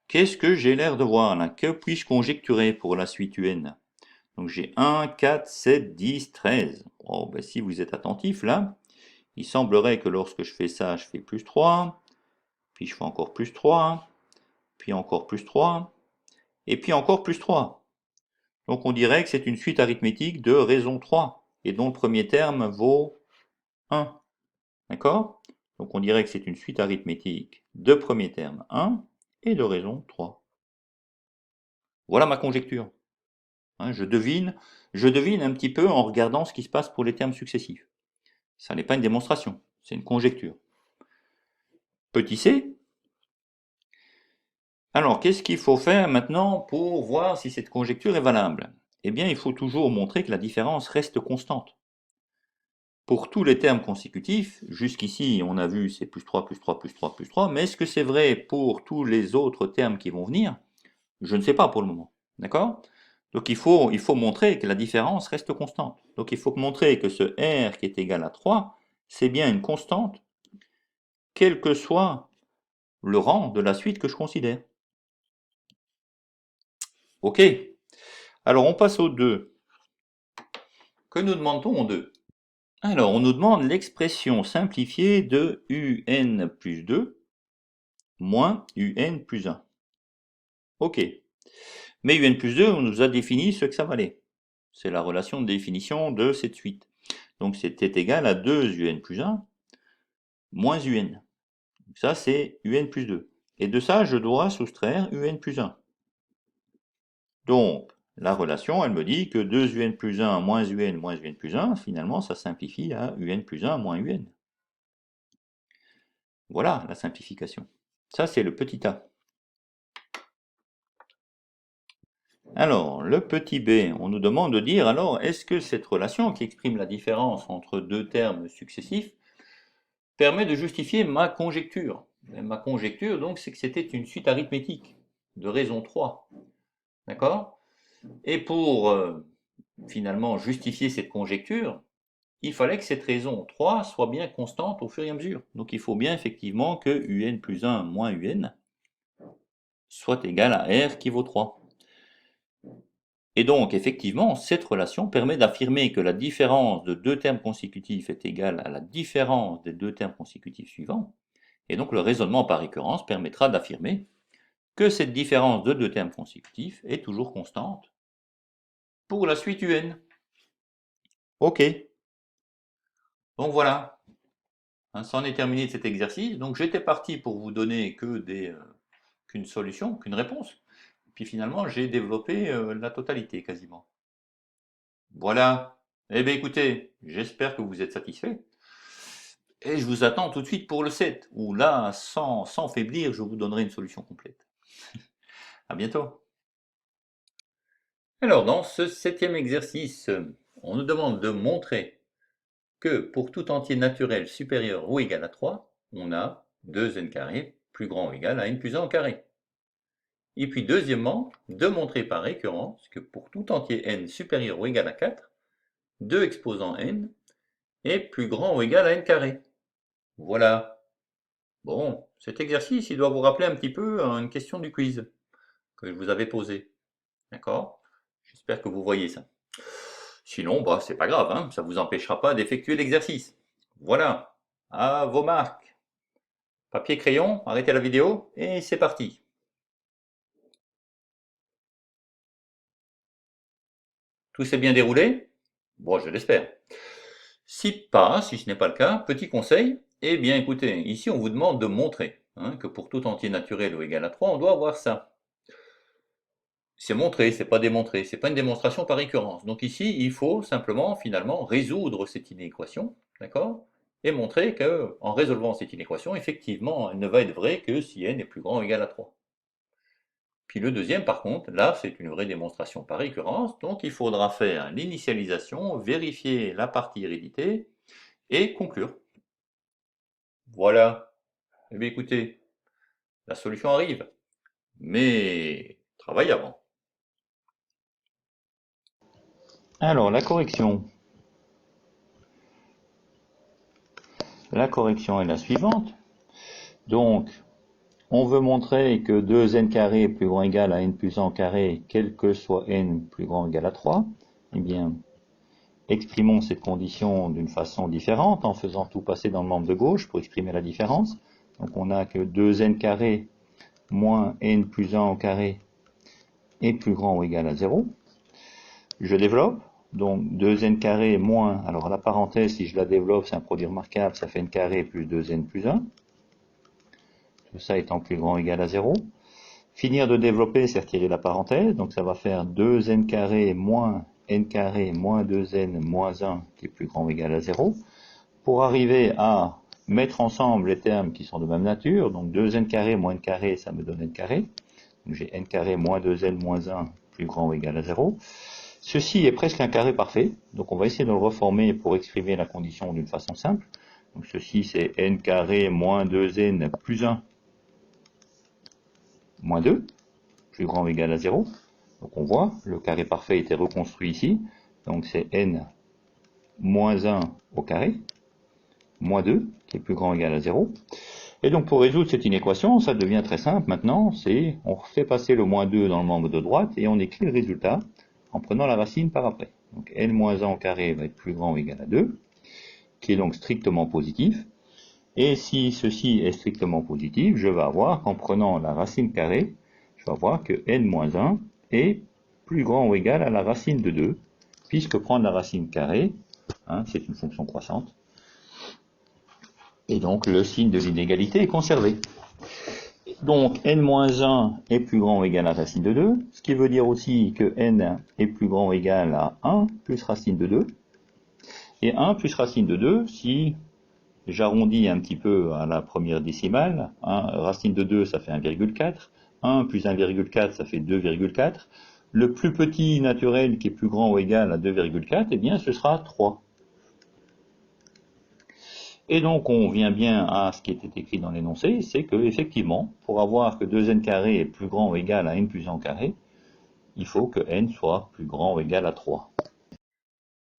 Qu'est-ce que j'ai l'air de voir là? Que puis-je conjecturer pour la suite UN? Donc j'ai 1, 4, 7, 10, 13. Oh, ben, si vous êtes attentif là, il semblerait que lorsque je fais ça, je fais plus 3, puis je fais encore plus 3, puis encore plus 3, et puis encore plus 3. Donc on dirait que c'est une suite arithmétique de raison 3, et dont le premier terme vaut 1. D'accord? Donc on dirait que c'est une suite arithmétique de premier terme 1 et de raison 3. Voilà ma conjecture. Hein, je devine un petit peu en regardant ce qui se passe pour les termes successifs. Ça n'est pas une démonstration, c'est une conjecture. Petit c. Alors, qu'est-ce qu'il faut faire maintenant pour voir si cette conjecture est valable? Eh bien, il faut toujours montrer que la différence reste constante. Pour tous les termes consécutifs, jusqu'ici, on a vu c'est plus 3, plus 3, plus 3, plus 3, mais est-ce que c'est vrai pour tous les autres termes qui vont venir? Je ne sais pas pour le moment. D'accord? Donc il faut montrer que la différence reste constante. Donc il faut montrer que ce R qui est égal à 3, c'est bien une constante, quel que soit le rang de la suite que je considère. Ok. Alors on passe au 2. Que nous demande-t-on en 2? Alors on nous demande l'expression simplifiée de un plus 2 moins un plus 1. Ok. Mais un plus 2, on nous a défini ce que ça valait. C'est la relation de définition de cette suite. Donc c'était égal à 2 un plus 1 moins un. Donc ça c'est un plus 2. Et de ça, je dois soustraire un plus 1. Donc la relation, elle me dit que 2 un plus 1 moins un plus 1, finalement ça simplifie à un plus 1 moins un. Voilà la simplification. Ça c'est le petit a. Alors, le petit b, on nous demande de dire alors, est-ce que cette relation qui exprime la différence entre deux termes successifs permet de justifier ma conjecture? Et ma conjecture, donc, c'est que c'était une suite arithmétique de raison 3. D'accord? Et pour finalement justifier cette conjecture, il fallait que cette raison 3 soit bien constante au fur et à mesure. Donc il faut bien effectivement que un plus 1 moins un soit égal à r qui vaut 3. Et donc, effectivement, cette relation permet d'affirmer que la différence de deux termes consécutifs est égale à la différence des deux termes consécutifs suivants. Et donc, le raisonnement par récurrence permettra d'affirmer que cette différence de deux termes consécutifs est toujours constante pour la suite un. Ok. Donc voilà. C'en est terminé de cet exercice. Donc j'étais parti pour vous donner qu'une solution, qu'une réponse. Puis finalement, j'ai développé la totalité quasiment. Voilà. Eh bien écoutez, j'espère que vous êtes satisfait. Et je vous attends tout de suite pour le 7, où là, sans faiblir, je vous donnerai une solution complète. À bientôt. Alors, dans ce 7e exercice, on nous demande de montrer que pour tout entier naturel supérieur ou égal à 3, on a 2n carré plus grand ou égal à n plus 1 au carré. Et puis deuxièmement, de montrer par récurrence que pour tout entier n supérieur ou égal à 4, 2 exposant n est plus grand ou égal à n carré. Voilà. Bon, cet exercice, il doit vous rappeler un petit peu une question du quiz que je vous avais posée. D'accord? J'espère que vous voyez ça. Sinon, bah, c'est pas grave, hein, ça ne vous empêchera pas d'effectuer l'exercice. Voilà. À vos marques. Papier, crayon, arrêtez la vidéo et c'est parti. Tout s'est bien déroulé? Bon, je l'espère. Si pas, si ce n'est pas le cas, petit conseil, eh bien écoutez, ici on vous demande de montrer que pour tout entier naturel ou égal à 3, on doit avoir ça. C'est montré, c'est pas démontré, c'est pas une démonstration par récurrence. Donc ici, il faut simplement finalement résoudre cette inéquation, d'accord? Et montrer que en résolvant cette inéquation, effectivement, elle ne va être vraie que si n est plus grand ou égal à 3. Puis le deuxième, par contre, là, c'est une vraie démonstration par récurrence, donc il faudra faire l'initialisation, vérifier la partie hérédité et conclure. Voilà. Eh bien écoutez, la solution arrive, mais travaille avant. Alors, la correction. La correction est la suivante. Donc, on veut montrer que 2n carré est plus grand ou égal à n plus 1 au carré, quel que soit n plus grand ou égal à 3. Eh bien, exprimons cette condition d'une façon différente, en faisant tout passer dans le membre de gauche pour exprimer la différence. Donc, on a que 2n carré moins n plus 1 au carré est plus grand ou égal à 0. Je développe. Donc 2n carré moins, alors la parenthèse, si je la développe, c'est un produit remarquable, ça fait n carré plus 2n plus 1. Tout ça étant plus grand ou égal à 0. Finir de développer, c'est retirer la parenthèse, donc ça va faire 2n carré moins n carré moins 2n moins 1 qui est plus grand ou égal à 0. Pour arriver à mettre ensemble les termes qui sont de même nature, donc 2n carré moins n carré, ça me donne n carré. Donc j'ai n carré moins 2n moins 1 plus grand ou égal à 0. Ceci est presque un carré parfait, donc on va essayer de le reformer pour exprimer la condition d'une façon simple. Donc ceci c'est n carré moins 2n plus 1 moins 2, plus grand ou égal à 0. Donc on voit, le carré parfait a été reconstruit ici, donc c'est n moins 1 au carré, moins 2, qui est plus grand ou égal à 0. Et donc pour résoudre cette inéquation, ça devient très simple maintenant, c'est on fait passer le moins 2 dans le membre de droite et on écrit le résultat en prenant la racine par après. Donc n moins 1 au carré va être plus grand ou égal à 2, qui est donc strictement positif. Et si ceci est strictement positif, je vais avoir qu'en prenant la racine carrée, je vais avoir que n moins 1 est plus grand ou égal à la racine de 2, puisque prendre la racine carrée, c'est une fonction croissante. Et donc le signe de l'inégalité est conservé. Donc n-1 est plus grand ou égal à racine de 2, ce qui veut dire aussi que n est plus grand ou égal à 1 plus racine de 2. Et 1 plus racine de 2, si j'arrondis un petit peu à la première décimale, racine de 2 ça fait 1,4, 1 plus 1,4 ça fait 2,4. Le plus petit naturel qui est plus grand ou égal à 2,4, eh bien ce sera 3. Et donc on vient bien à ce qui était écrit dans l'énoncé, c'est que effectivement, pour avoir que 2n carré est plus grand ou égal à n plus 1 au carré, il faut que n soit plus grand ou égal à 3.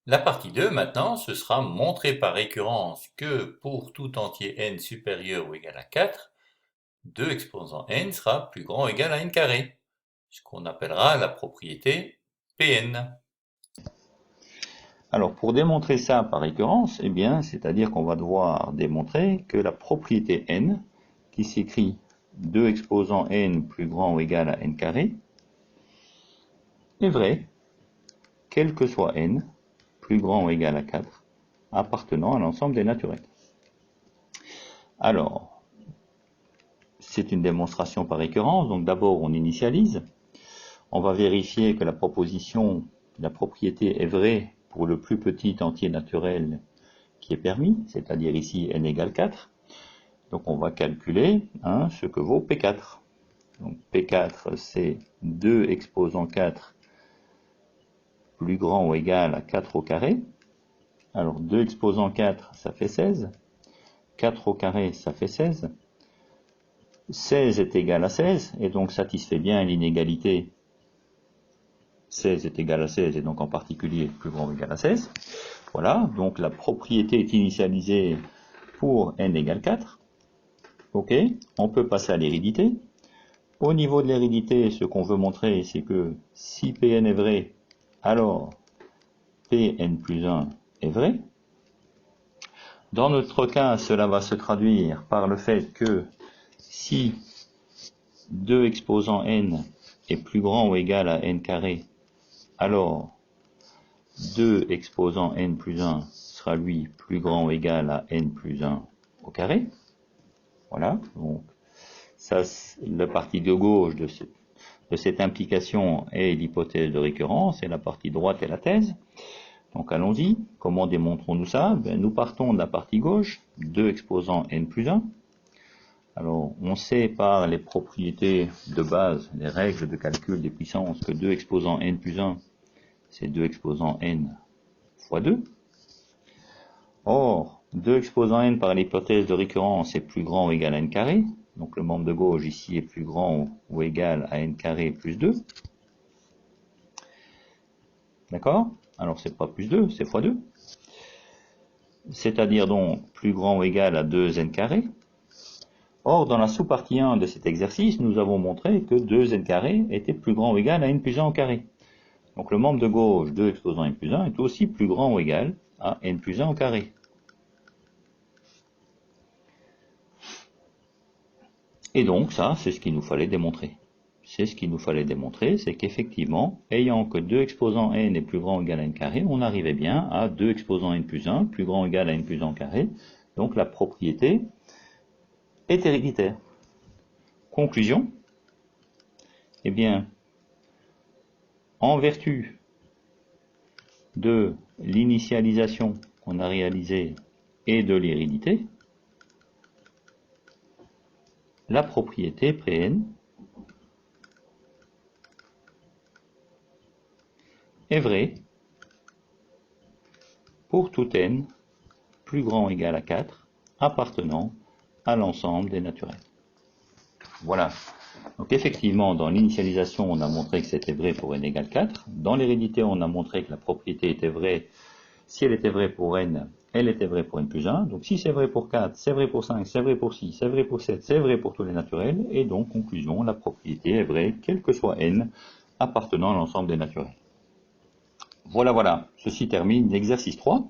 La partie 2, maintenant, ce sera montrer par récurrence que pour tout entier n supérieur ou égal à 4, 2 exposant n sera plus grand ou égal à n carré, ce qu'on appellera la propriété Pn. Alors pour démontrer ça par récurrence, eh bien, c'est-à-dire qu'on va devoir démontrer que la propriété n, qui s'écrit 2 exposant n plus grand ou égal à n carré, est vraie, quel que soit n, plus grand ou égal à 4, appartenant à l'ensemble des naturels. Alors, c'est une démonstration par récurrence, donc d'abord on initialise, on va vérifier que la propriété est vraie pour le plus petit entier naturel qui est permis, c'est-à-dire ici n égale 4. Donc on va calculer ce que vaut P4. Donc P4 c'est 2 exposant 4 plus grand ou égal à 4 au carré. Alors 2 exposant 4 ça fait 16. 4 au carré ça fait 16. 16 est égal à 16 et donc satisfait bien l'inégalité 16 est égal à 16 et donc en particulier plus grand ou égal à 16. Voilà, donc la propriété est initialisée pour n égale 4. Ok, on peut passer à l'hérédité. Au niveau de l'hérédité, ce qu'on veut montrer, c'est que si Pn est vrai, alors Pn plus 1 est vrai. Dans notre cas, cela va se traduire par le fait que si 2 exposant n est plus grand ou égal à n carré, alors 2 exposant n plus 1 sera lui plus grand ou égal à n plus 1 au carré. Voilà, donc ça, la partie de gauche de cette implication est l'hypothèse de récurrence et la partie droite est la thèse. Donc allons-y, comment démontrons-nous ça? Nous partons de la partie gauche, 2 exposant n plus 1. Alors on sait par les propriétés de base, les règles de calcul des puissances, que 2 exposant n plus 1, c'est 2 exposant n fois 2. Or, 2 exposant n par l'hypothèse de récurrence est plus grand ou égal à n carré. Donc le membre de gauche ici est plus grand ou égal à n carré plus 2. D'accord? Alors c'est pas plus 2, c'est fois 2. C'est-à-dire donc plus grand ou égal à 2n carré. Or, dans la sous-partie 1 de cet exercice, nous avons montré que 2n carré était plus grand ou égal à n plus 1 au carré. Donc le membre de gauche, 2 exposant n plus 1, est aussi plus grand ou égal à n plus 1 au carré. Et donc ça, c'est ce qu'il nous fallait démontrer. c'est ce qu'il nous fallait démontrer, c'est qu'effectivement, ayant que 2 exposants n est plus grand ou égal à n carré, on arrivait bien à 2 exposants n plus 1 plus grand ou égal à n plus 1 carré. Donc la propriété est héréditaire. Conclusion, eh bien, en vertu de l'initialisation qu'on a réalisée et de l'hérédité, la propriété pré-n est vraie pour tout n plus grand ou égal à 4 appartenant à l'ensemble des naturels. Voilà. Donc effectivement, dans l'initialisation, on a montré que c'était vrai pour n égale 4. Dans l'hérédité, on a montré que la propriété était vraie. Si elle était vraie pour n, elle était vraie pour n plus 1. Donc si c'est vrai pour 4, c'est vrai pour 5, c'est vrai pour 6, c'est vrai pour 7, c'est vrai pour tous les naturels. Et donc, conclusion, la propriété est vraie, quel que soit n, appartenant à l'ensemble des naturels. Voilà, voilà. Ceci termine l'exercice 3.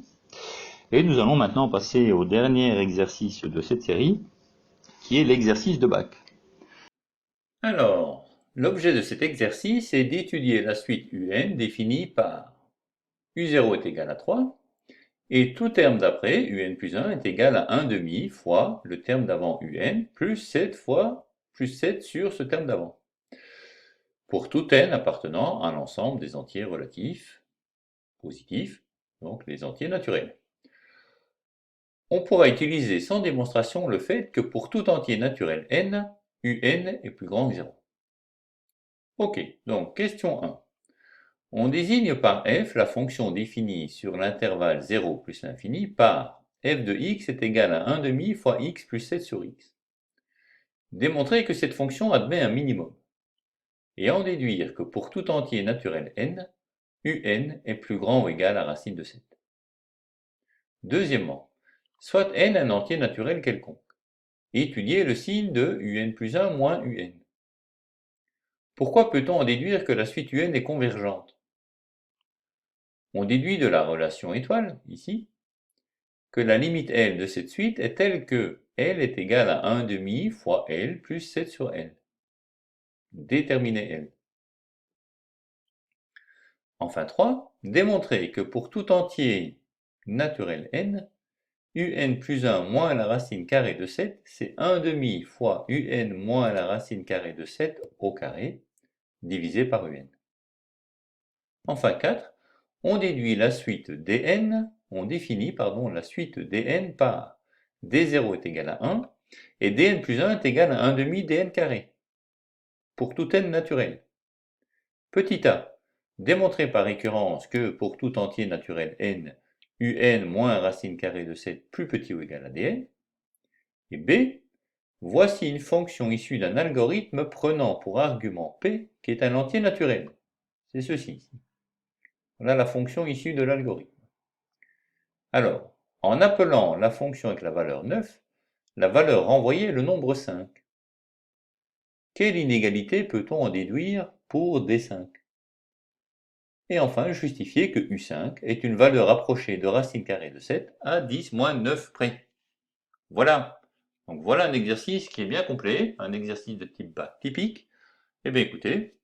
Et nous allons maintenant passer au dernier exercice de cette série, qui est l'exercice de bac. Alors, l'objet de cet exercice est d'étudier la suite un définie par u0 est égal à 3, et tout terme d'après, un plus 1 est égal à 1 demi fois le terme d'avant un, plus 7 fois plus 7 sur ce terme d'avant, pour tout n appartenant à l'ensemble des entiers relatifs, positifs, donc les entiers naturels. On pourra utiliser sans démonstration le fait que pour tout entier naturel n, un est plus grand que 0. Ok, donc question 1. On désigne par f la fonction définie sur l'intervalle 0 plus l'infini par f de x est égal à 1 demi fois x plus 7 sur x. Démontrer que cette fonction admet un minimum. Et en déduire que pour tout entier naturel n, un est plus grand ou égal à racine de 7. Deuxièmement, soit n un entier naturel quelconque. Étudier le signe de un plus 1 moins un. Pourquoi peut-on en déduire que la suite un est convergente? On déduit de la relation étoile, ici, que la limite L de cette suite est telle que L est égale à 1 demi fois L plus 7 sur L. Déterminer L. Enfin 3. Démontrer que pour tout entier naturel n, un plus 1 moins la racine carrée de 7, c'est 1 demi fois un moins la racine carrée de 7 au carré, divisé par un. Enfin 4. On déduit la suite dn, on définit la suite dn par d0 est égal à 1 et dn plus 1 est égal à 1 demi dn carré pour tout n naturel. Petit a, démontrer par récurrence que pour tout entier naturel n, un moins racine carrée de 7 plus petit ou égal à dn. Et b, voici une fonction issue d'un algorithme prenant pour argument p qui est un entier naturel. C'est ceci. Voilà la fonction issue de l'algorithme. Alors, en appelant la fonction avec la valeur 9, la valeur renvoyée est le nombre 5. Quelle inégalité peut-on en déduire pour D5? Et enfin, justifier que U5 est une valeur approchée de racine carrée de 7 à 10 moins 9 près. Voilà. Donc voilà un exercice qui est bien complet, un exercice de type bac typique. Eh bien écoutez,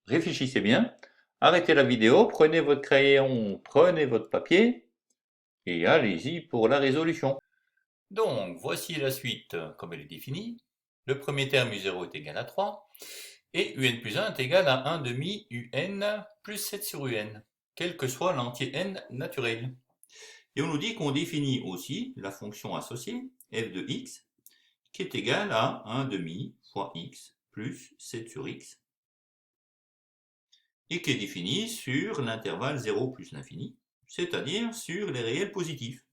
réfléchissez bien, arrêtez la vidéo, prenez votre crayon, prenez votre papier, et allez-y pour la résolution. Donc, voici la suite comme elle est définie. Le premier terme u0 est égal à 3, et un plus 1 est égal à 1 demi un plus 7 sur un, quel que soit l'entier n naturel. Et on nous dit qu'on définit aussi la fonction associée, f de x, qui est égale à 1 demi fois x plus 7 sur x, et qui est définie sur l'intervalle 0 plus l'infini, c'est-à-dire sur les réels positifs.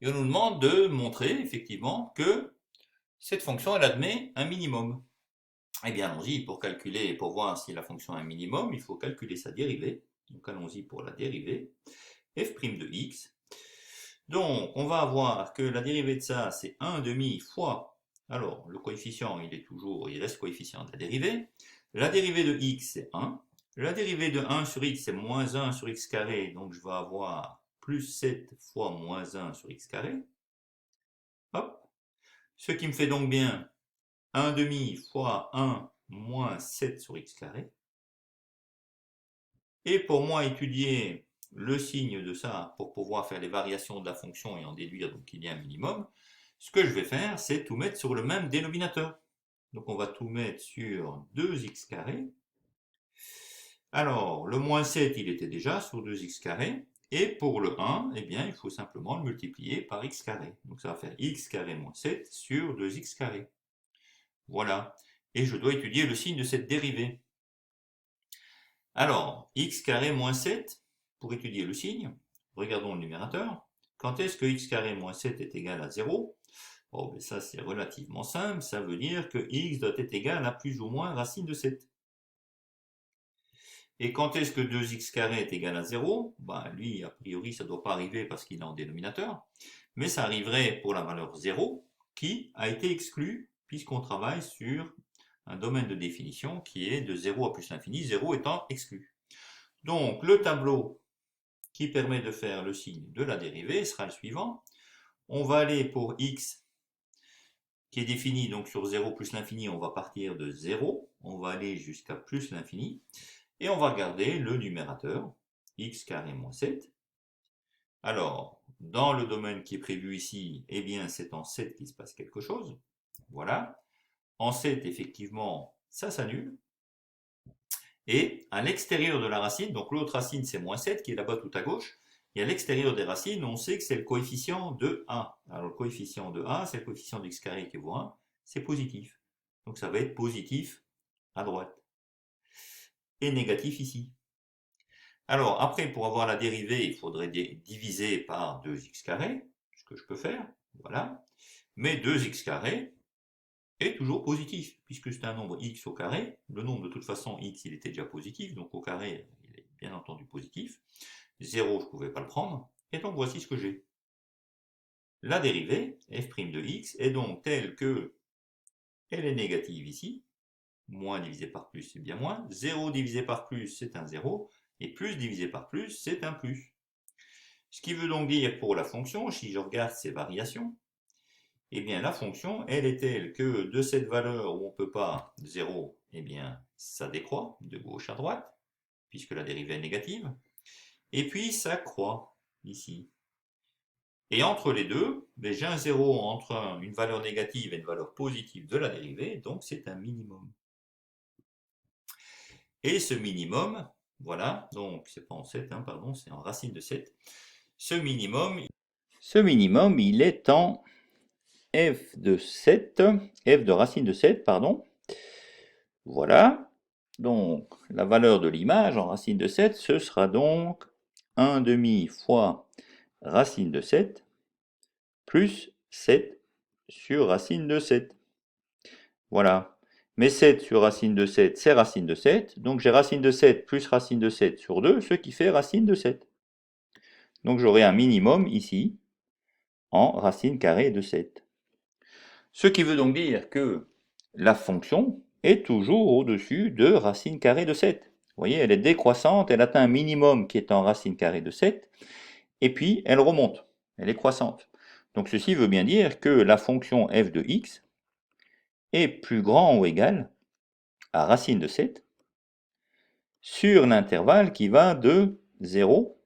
Et on nous demande de montrer effectivement que cette fonction elle admet un minimum. Eh bien allons-y, pour calculer, pour voir si la fonction a un minimum, il faut calculer sa dérivée. Donc allons-y pour la dérivée, f' de x. Donc on va avoir que la dérivée de ça c'est 1 demi fois, alors le coefficient il reste coefficient de la dérivée. La dérivée de x c'est 1. La dérivée de 1 sur x c'est moins 1 sur x carré, donc je vais avoir plus 7 fois moins 1 sur x carré. Hop. Ce qui me fait donc bien 1 demi fois 1 moins 7 sur x carré. Et pour moi étudier le signe de ça, pour pouvoir faire les variations de la fonction et en déduire donc qu'il y a un minimum, ce que je vais faire, c'est tout mettre sur le même dénominateur. Donc on va tout mettre sur 2x carré. Alors, le moins 7, il était déjà sur 2x carré. Et pour le 1, eh bien, il faut simplement le multiplier par x carré. Donc ça va faire x carré moins 7 sur 2x carré. Voilà. Et je dois étudier le signe de cette dérivée. Alors, x carré moins 7, pour étudier le signe, regardons le numérateur. Quand est-ce que x carré moins 7 est égal à 0? Bon, ben ça c'est relativement simple, ça veut dire que x doit être égal à plus ou moins racine de 7. Et quand est-ce que 2x carré est égal à 0? Ben, lui, a priori, ça ne doit pas arriver parce qu'il est en dénominateur, mais ça arriverait pour la valeur 0, qui a été exclue, puisqu'on travaille sur un domaine de définition qui est de 0 à plus l'infini, 0 étant exclu. Donc, le tableau qui permet de faire le signe de la dérivée sera le suivant. On va aller pour x qui est défini donc sur 0 plus l'infini, on va partir de 0, on va aller jusqu'à plus l'infini, et on va regarder le numérateur, x carré moins 7. Alors, dans le domaine qui est prévu ici, eh bien c'est en 7 qu'il se passe quelque chose. Voilà. En 7, effectivement, ça s'annule. Et à l'extérieur de la racine, donc l'autre racine c'est moins 7 qui est là-bas tout à gauche, et à l'extérieur des racines, on sait que c'est le coefficient de A. Alors le coefficient de A, c'est le coefficient de x carré qui vaut 1, c'est positif. Donc ça va être positif à droite. Et négatif ici. Alors après, pour avoir la dérivée, il faudrait diviser par 2x carré, ce que je peux faire, voilà. Mais 2x carré est toujours positif, puisque c'est un nombre x au carré. Le nombre de toute façon, x, il était déjà positif, donc au carré, il est bien entendu positif. 0, je ne pouvais pas le prendre. Et donc voici ce que j'ai. La dérivée, f' de x, est donc telle que elle est négative ici. Moins divisé par plus, c'est bien moins. 0 divisé par plus, c'est un 0. Et plus divisé par plus, c'est un plus. Ce qui veut donc dire pour la fonction, si je regarde ces variations, eh bien la fonction, elle est telle que de cette valeur où on ne peut pas 0, eh bien ça décroît de gauche à droite, puisque la dérivée est négative. Et puis ça croît ici. Et entre les deux, j'ai un 0 entre une valeur négative et une valeur positive de la dérivée, donc c'est un minimum. Et ce minimum, voilà, donc c'est pas en 7, hein, pardon, c'est en racine de 7. Ce minimum, il est en f de 7, f de racine de 7, pardon. Voilà. Donc, la valeur de l'image en racine de 7, ce sera donc 1 demi fois racine de 7 plus 7 sur racine de 7. Voilà. Mais 7 sur racine de 7, c'est racine de 7. Donc j'ai racine de 7 plus racine de 7 sur 2, ce qui fait racine de 7. Donc j'aurai un minimum ici en racine carrée de 7. Ce qui veut donc dire que la fonction est toujours au-dessus de racine carrée de 7. Vous voyez, elle est décroissante, elle atteint un minimum qui est en racine carrée de 7, et puis elle remonte, elle est croissante. Donc ceci veut bien dire que la fonction f de x est plus grand ou égal à racine de 7 sur l'intervalle qui va de 0,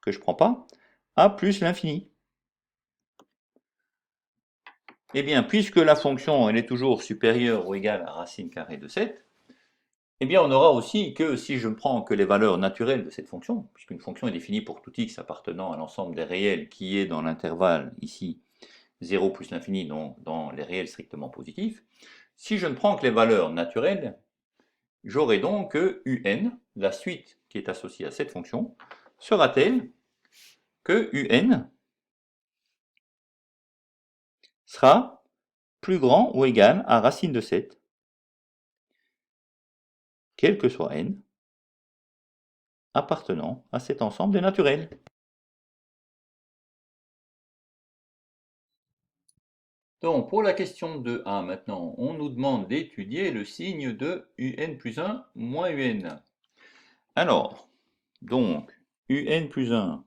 que je ne prends pas, à plus l'infini. Eh bien, puisque la fonction elle est toujours supérieure ou égale à racine carrée de 7, eh bien on aura aussi que si je ne prends que les valeurs naturelles de cette fonction, puisqu'une fonction est définie pour tout x appartenant à l'ensemble des réels qui est dans l'intervalle ici 0 plus l'infini, donc dans les réels strictement positifs, si je ne prends que les valeurs naturelles, j'aurai donc que un, la suite qui est associée à cette fonction, sera telle que un sera plus grand ou égal à racine de 7, quel que soit n, appartenant à cet ensemble des naturels. Donc, pour la question de 1, maintenant, on nous demande d'étudier le signe de un plus 1 moins un. Alors, donc, un plus 1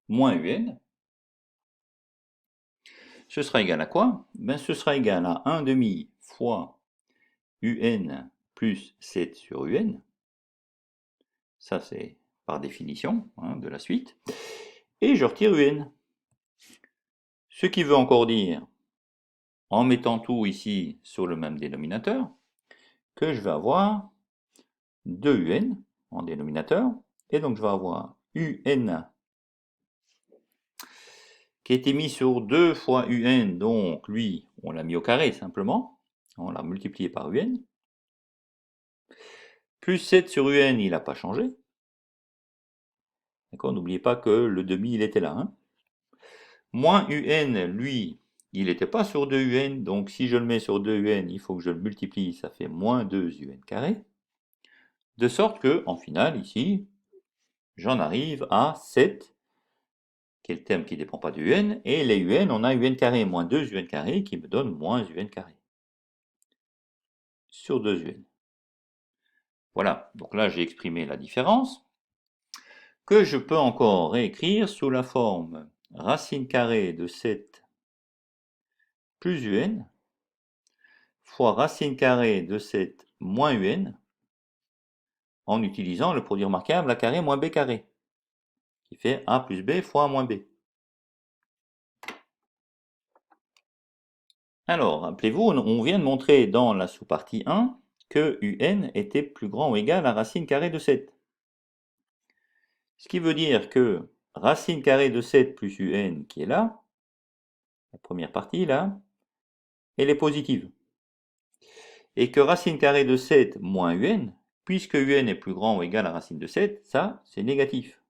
moins un, ce sera égal à quoi? Ben, ce sera égal à 1 demi fois un plus 7 sur un. Ça, c'est par définition de la suite. Et je retire un. Ce qui veut encore dire, en mettant tout ici sur le même dénominateur, que je vais avoir 2un en dénominateur. Et donc, je vais avoir un qui a été mis sur 2 fois un, donc lui, on l'a mis au carré simplement, on l'a multiplié par un, plus 7 sur un, il n'a pas changé, d'accord, n'oubliez pas que le demi, il était là, hein. Moins un, lui, il n'était pas sur 2un, donc si je le mets sur 2un, il faut que je le multiplie, ça fait moins 2un carré, de sorte que, en final, ici, j'en arrive à 7, qui est le terme qui ne dépend pas du un, et les un, on a un carré moins 2 un carré, qui me donne moins un carré, sur 2 un. Voilà, donc là j'ai exprimé la différence, que je peux encore réécrire sous la forme racine carrée de 7 plus un fois racine carrée de 7 moins un, en utilisant le produit remarquable a carré moins b carré, qui fait a plus b fois moins b. Alors, rappelez-vous, on vient de montrer dans la sous-partie 1 que un était plus grand ou égal à racine carrée de 7. Ce qui veut dire que racine carrée de 7 plus un qui est là, la première partie là, elle est positive. Et que racine carrée de 7 moins un, puisque un est plus grand ou égal à racine de 7, ça c'est négatif.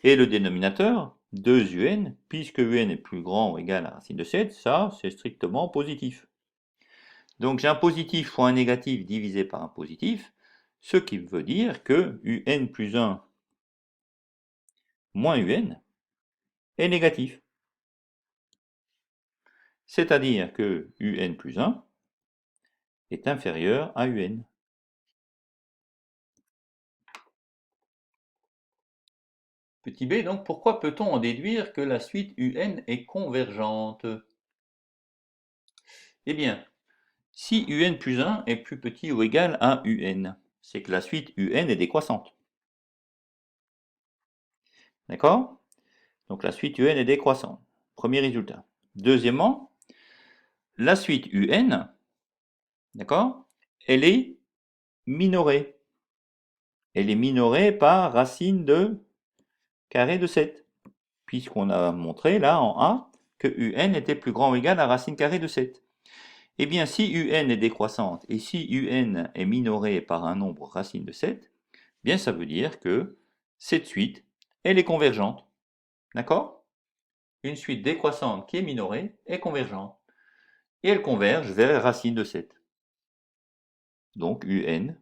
Et le dénominateur, 2un, puisque un est plus grand ou égal à racine de 7, ça c'est strictement positif. Donc j'ai un positif fois un négatif divisé par un positif, ce qui veut dire que un plus 1 moins un est négatif. C'est-à-dire que un plus 1 est inférieur à un. Petit b, donc pourquoi peut-on en déduire que la suite un est convergente? Eh bien, si un plus 1 est plus petit ou égal à un, c'est que la suite un est décroissante. D'accord? Donc la suite un est décroissante. Premier résultat. Deuxièmement, la suite un, d'accord, elle est minorée. Elle est minorée par racine de carré de 7, puisqu'on a montré là en A que un était plus grand ou égal à racine carrée de 7. Eh bien, si un est décroissante et si un est minorée par un nombre racine de 7, bien ça veut dire que cette suite, elle est convergente. D'accord? Une suite décroissante qui est minorée est convergente. Et elle converge vers racine de 7. Donc un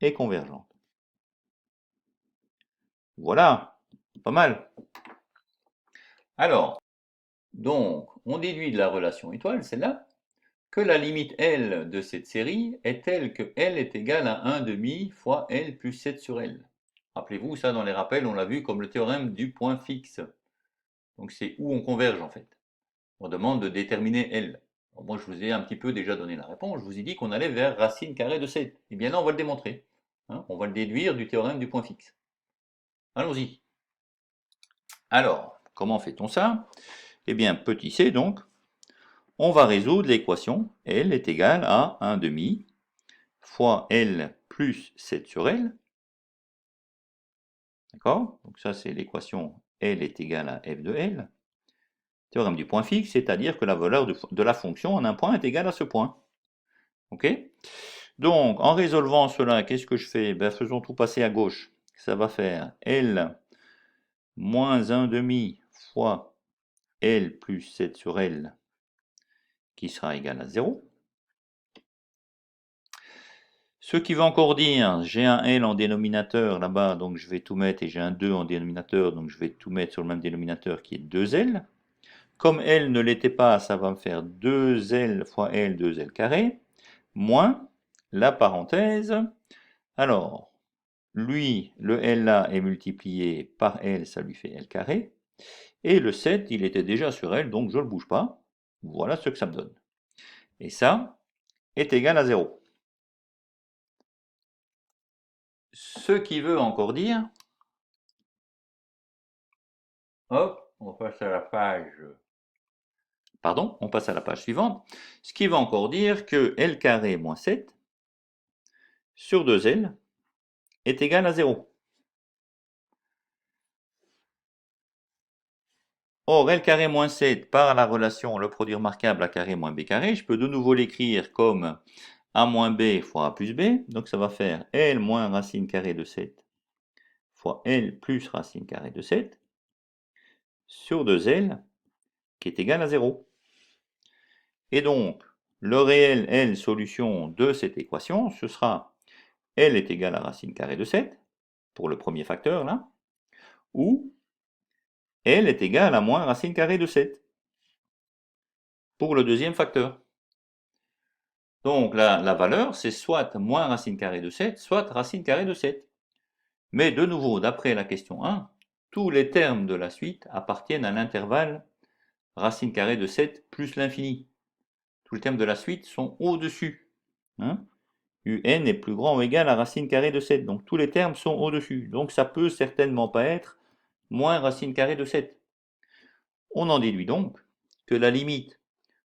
est convergente. Voilà, pas mal. Alors, donc, on déduit de la relation étoile, celle-là, que la limite L de cette série est telle que L est égale à 1 demi fois L plus 7 sur L. Rappelez-vous, ça dans les rappels, on l'a vu comme le théorème du point fixe. Donc c'est où on converge en fait. On demande de déterminer L. Alors, moi je vous ai un petit peu déjà donné la réponse, je vous ai dit qu'on allait vers racine carrée de 7. Et bien là on va le démontrer. On va le déduire du théorème du point fixe. Allons-y. Alors, comment fait-on ça? Eh bien, petit c donc, on va résoudre l'équation L est égale à 1 demi fois L plus 7 sur L. D'accord? Donc ça c'est l'équation L est égale à f de L. Théorème du point fixe, c'est-à-dire que la valeur de la fonction en un point est égale à ce point. Ok? Donc en résolvant cela, qu'est-ce que je fais? Ben, faisons tout passer à gauche. Ça va faire L moins 1 demi fois L plus 7 sur L qui sera égal à 0. Ce qui veut encore dire, j'ai un L en dénominateur là-bas, donc je vais tout mettre, et j'ai un 2 en dénominateur, donc je vais tout mettre sur le même dénominateur qui est 2L. Comme L ne l'était pas, ça va me faire 2L fois L, 2L carré, moins la parenthèse. Alors, lui, le L là est multiplié par L, ça lui fait L carré. Et le 7, il était déjà sur L, donc je ne le bouge pas. Voilà ce que ça me donne. Et ça, est égal à 0. Ce qui veut encore dire, hop, on passe à la page, pardon, on passe à la page suivante, ce qui veut encore dire que L carré moins 7 sur 2L est égal à 0. Or, L carré moins 7 par la relation le produit remarquable A carré moins B carré, je peux de nouveau l'écrire comme A moins B fois A plus B, donc ça va faire L moins racine carrée de 7 fois L plus racine carrée de 7 sur 2L qui est égal à 0. Et donc, le réel L solution de cette équation, ce sera L est égal à racine carrée de 7, pour le premier facteur là, ou L est égal à moins racine carrée de 7, pour le deuxième facteur. Donc la valeur, c'est soit moins racine carrée de 7, soit racine carrée de 7. Mais de nouveau, d'après la question 1, tous les termes de la suite appartiennent à l'intervalle racine carrée de 7 plus l'infini. Tous les termes de la suite sont au-dessus. Hein, un est plus grand ou égal à racine carrée de 7. Donc tous les termes sont au-dessus. Donc ça peut certainement pas être moins racine carrée de 7. On en déduit donc que la limite,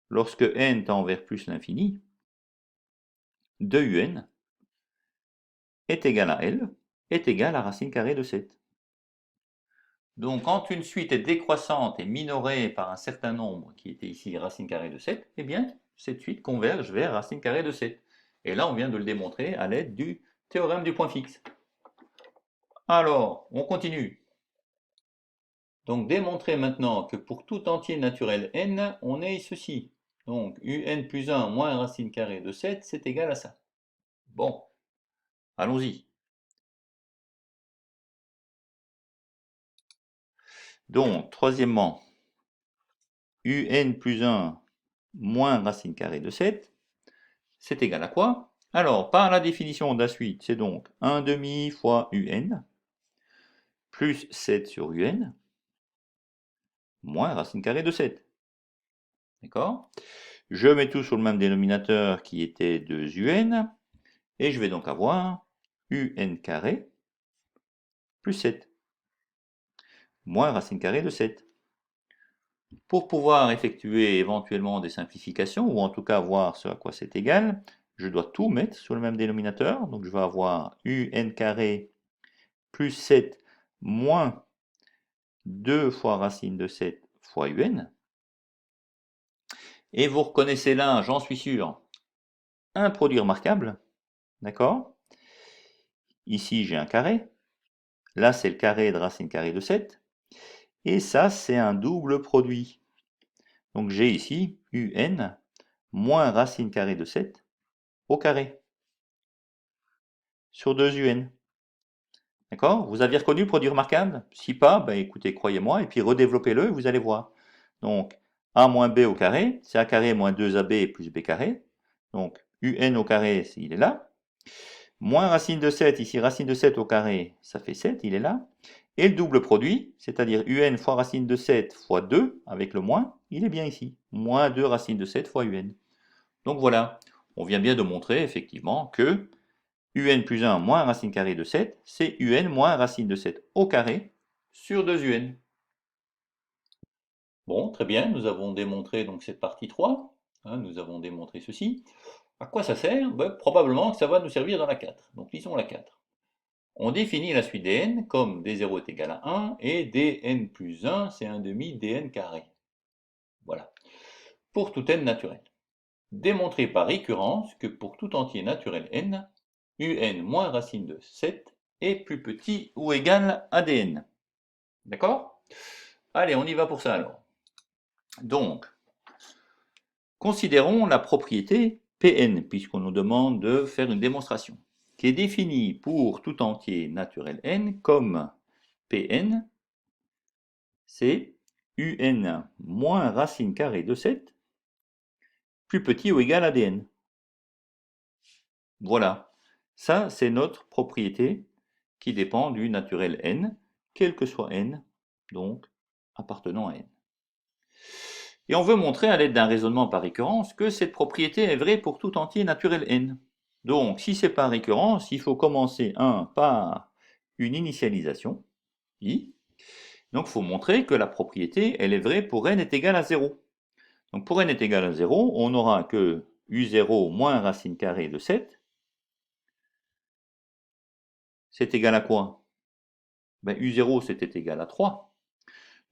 lorsque n tend vers plus l'infini, de un est égal à L, est égal à racine carrée de 7. Donc quand une suite est décroissante et minorée par un certain nombre, qui était ici racine carrée de 7, eh bien cette suite converge vers racine carrée de 7. Et là on vient de le démontrer à l'aide du théorème du point fixe. Alors, on continue. Donc démontrer maintenant que pour tout entier naturel n, on ait ceci. Donc un plus 1 moins racine carrée de 7, c'est égal à ça. Bon, allons-y. Donc, troisièmement, un plus 1 moins racine carrée de 7, c'est égal à quoi? Alors, par la définition de la suite, c'est donc 1 demi fois un, plus 7 sur un, moins racine carrée de 7. D'accord? Je mets tout sur le même dénominateur qui était 2un, et je vais donc avoir un carré plus 7, moins racine carrée de 7. Pour pouvoir effectuer éventuellement des simplifications, ou en tout cas voir ce à quoi c'est égal, je dois tout mettre sur le même dénominateur. Donc je vais avoir un carré plus 7 moins 2 fois racine de 7 fois un. Et vous reconnaissez là, j'en suis sûr, un produit remarquable. D'accord? Ici j'ai un carré. Là c'est le carré de racine carrée de 7. Et ça c'est un double produit. Donc j'ai ici un moins racine carrée de 7 au carré sur 2un. D'accord? Vous aviez reconnu le produit remarquable? Si pas, ben écoutez, croyez-moi, et puis redéveloppez-le, vous allez voir. Donc, a moins b au carré, c'est a carré moins 2ab plus b carré. Donc, un au carré, il est là. Moins racine de 7, ici racine de 7 au carré, ça fait 7, il est là. Et le double produit, c'est-à-dire un fois racine de 7 fois 2, avec le moins, il est bien ici. Moins 2 racine de 7 fois un. Donc voilà, on vient bien de montrer effectivement que un plus 1 moins racine carrée de 7, c'est un moins racine de 7 au carré sur 2un. Bon, très bien, nous avons démontré donc cette partie 3. Nous avons démontré ceci. À quoi ça sert? Ben, probablement que ça va nous servir dans la 4. Donc lisons la 4. On définit la suite dn comme d0 est égal à 1 et dn plus 1 c'est 1 demi dn carré. Voilà. Pour tout n naturel. Démontrer par récurrence que pour tout entier naturel n, un moins racine de 7 est plus petit ou égal à dn. D'accord? Allez, on y va pour ça alors. Donc, considérons la propriété Pn, puisqu'on nous demande de faire une démonstration, qui est définie pour tout entier naturel n comme Pn, c'est un moins racine carrée de 7 plus petit ou égal à dn. Voilà. Ça, c'est notre propriété qui dépend du naturel n, quel que soit n, donc appartenant à n. Et on veut montrer à l'aide d'un raisonnement par récurrence que cette propriété est vraie pour tout entier naturel n. Donc, si c'est par récurrence, il faut commencer par une initialisation, i. Donc, il faut montrer que la propriété, elle est vraie pour n est égal à 0. Donc, pour n est égal à 0, on aura que u0 moins racine carrée de 7, c'est égal à quoi? Ben, u0, c'était égal à 3.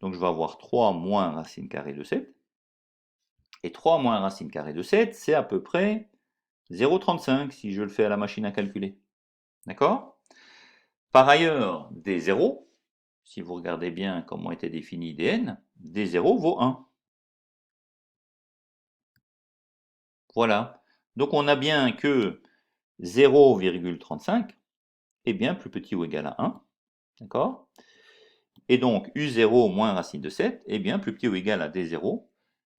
Donc, je vais avoir 3 moins racine carrée de 7. Et 3 moins racine carrée de 7, c'est à peu près 0,35 si je le fais à la machine à calculer. D'accord? Par ailleurs, d0, si vous regardez bien comment était défini dn, d0 vaut 1. Voilà. Donc on a bien que 0,35 est bien plus petit ou égal à 1. D'accord? Et donc u0 moins racine de 7 est bien plus petit ou égal à d0.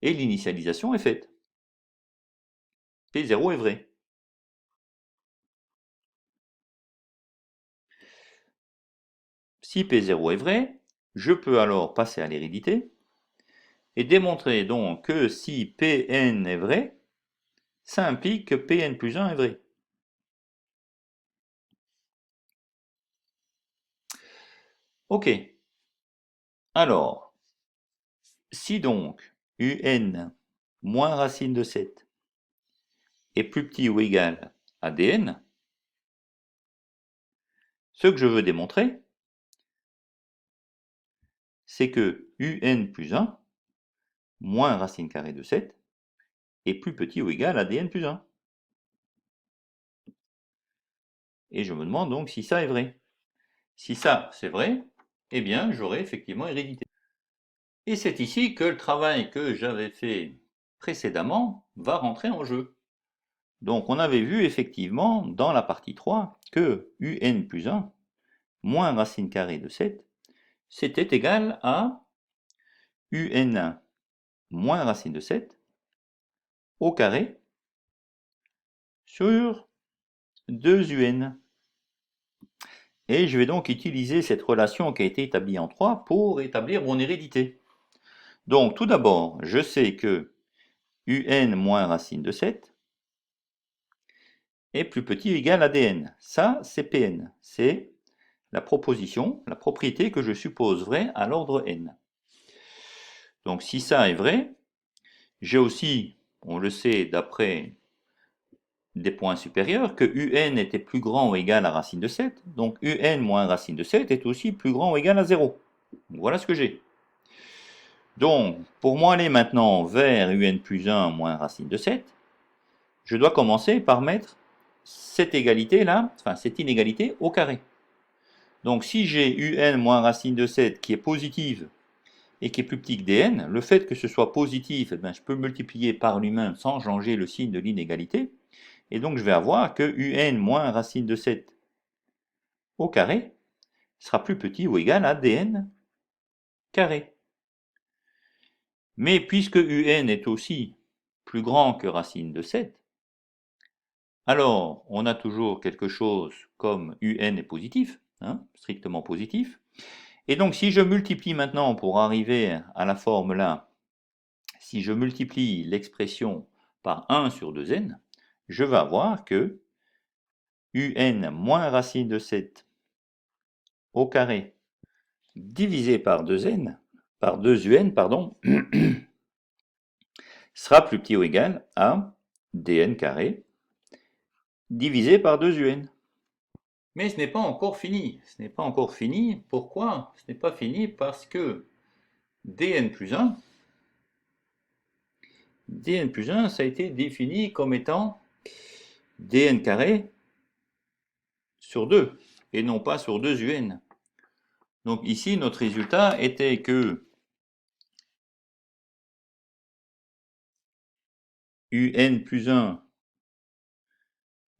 Et l'initialisation est faite. P0 est vrai. Si P0 est vrai, je peux alors passer à l'hérédité et démontrer donc que si Pn est vrai, ça implique que Pn plus 1 est vrai. Ok. Alors, si donc un moins racine de 7 est plus petit ou égal à dn, ce que je veux démontrer, c'est que un plus 1 moins racine carrée de 7 est plus petit ou égal à dn plus 1. Et je me demande donc si ça est vrai. Si ça, c'est vrai, eh bien, j'aurai effectivement hérédité. Et c'est ici que le travail que j'avais fait précédemment va rentrer en jeu. Donc, on avait vu effectivement dans la partie 3 que un plus 1 moins racine carrée de 7, c'était égal à un moins racine de 7 au carré sur 2un. Et je vais donc utiliser cette relation qui a été établie en 3 pour établir mon hérédité. Donc tout d'abord, je sais que un moins racine de 7 est plus petit ou égal à dn. Ça, c'est Pn. C'est la proposition, la propriété que je suppose vraie à l'ordre n. Donc si ça est vrai, j'ai aussi, on le sait d'après des points supérieurs, que un était plus grand ou égal à racine de 7, donc un moins racine de 7 est aussi plus grand ou égal à 0. Voilà ce que j'ai. Donc, pour moi aller maintenant vers un plus 1 moins racine de 7, je dois commencer par mettre cette égalité-là, enfin cette inégalité au carré. Donc si j'ai un moins racine de 7 qui est positive et qui est plus petit que dn, le fait que ce soit positif, eh bien, je peux multiplier par lui-même sans changer le signe de l'inégalité. Et donc je vais avoir que un moins racine de 7 au carré sera plus petit ou égal à dn carré. Mais puisque un est aussi plus grand que racine de 7, alors on a toujours quelque chose comme un est positif, hein, strictement positif. Et donc si je multiplie maintenant pour arriver à la forme là, si je multiplie l'expression par 1 sur 2n, je vais avoir que un moins racine de 7 au carré divisé par 2n, par 2un, pardon, sera plus petit ou égal à dn carré divisé par 2un. Mais ce n'est pas encore fini. Ce n'est pas encore fini. Pourquoi? Ce n'est pas fini parce que dn plus 1, ça a été défini comme étant dn carré sur 2 et non pas sur 2un. Donc ici, notre résultat était que un plus 1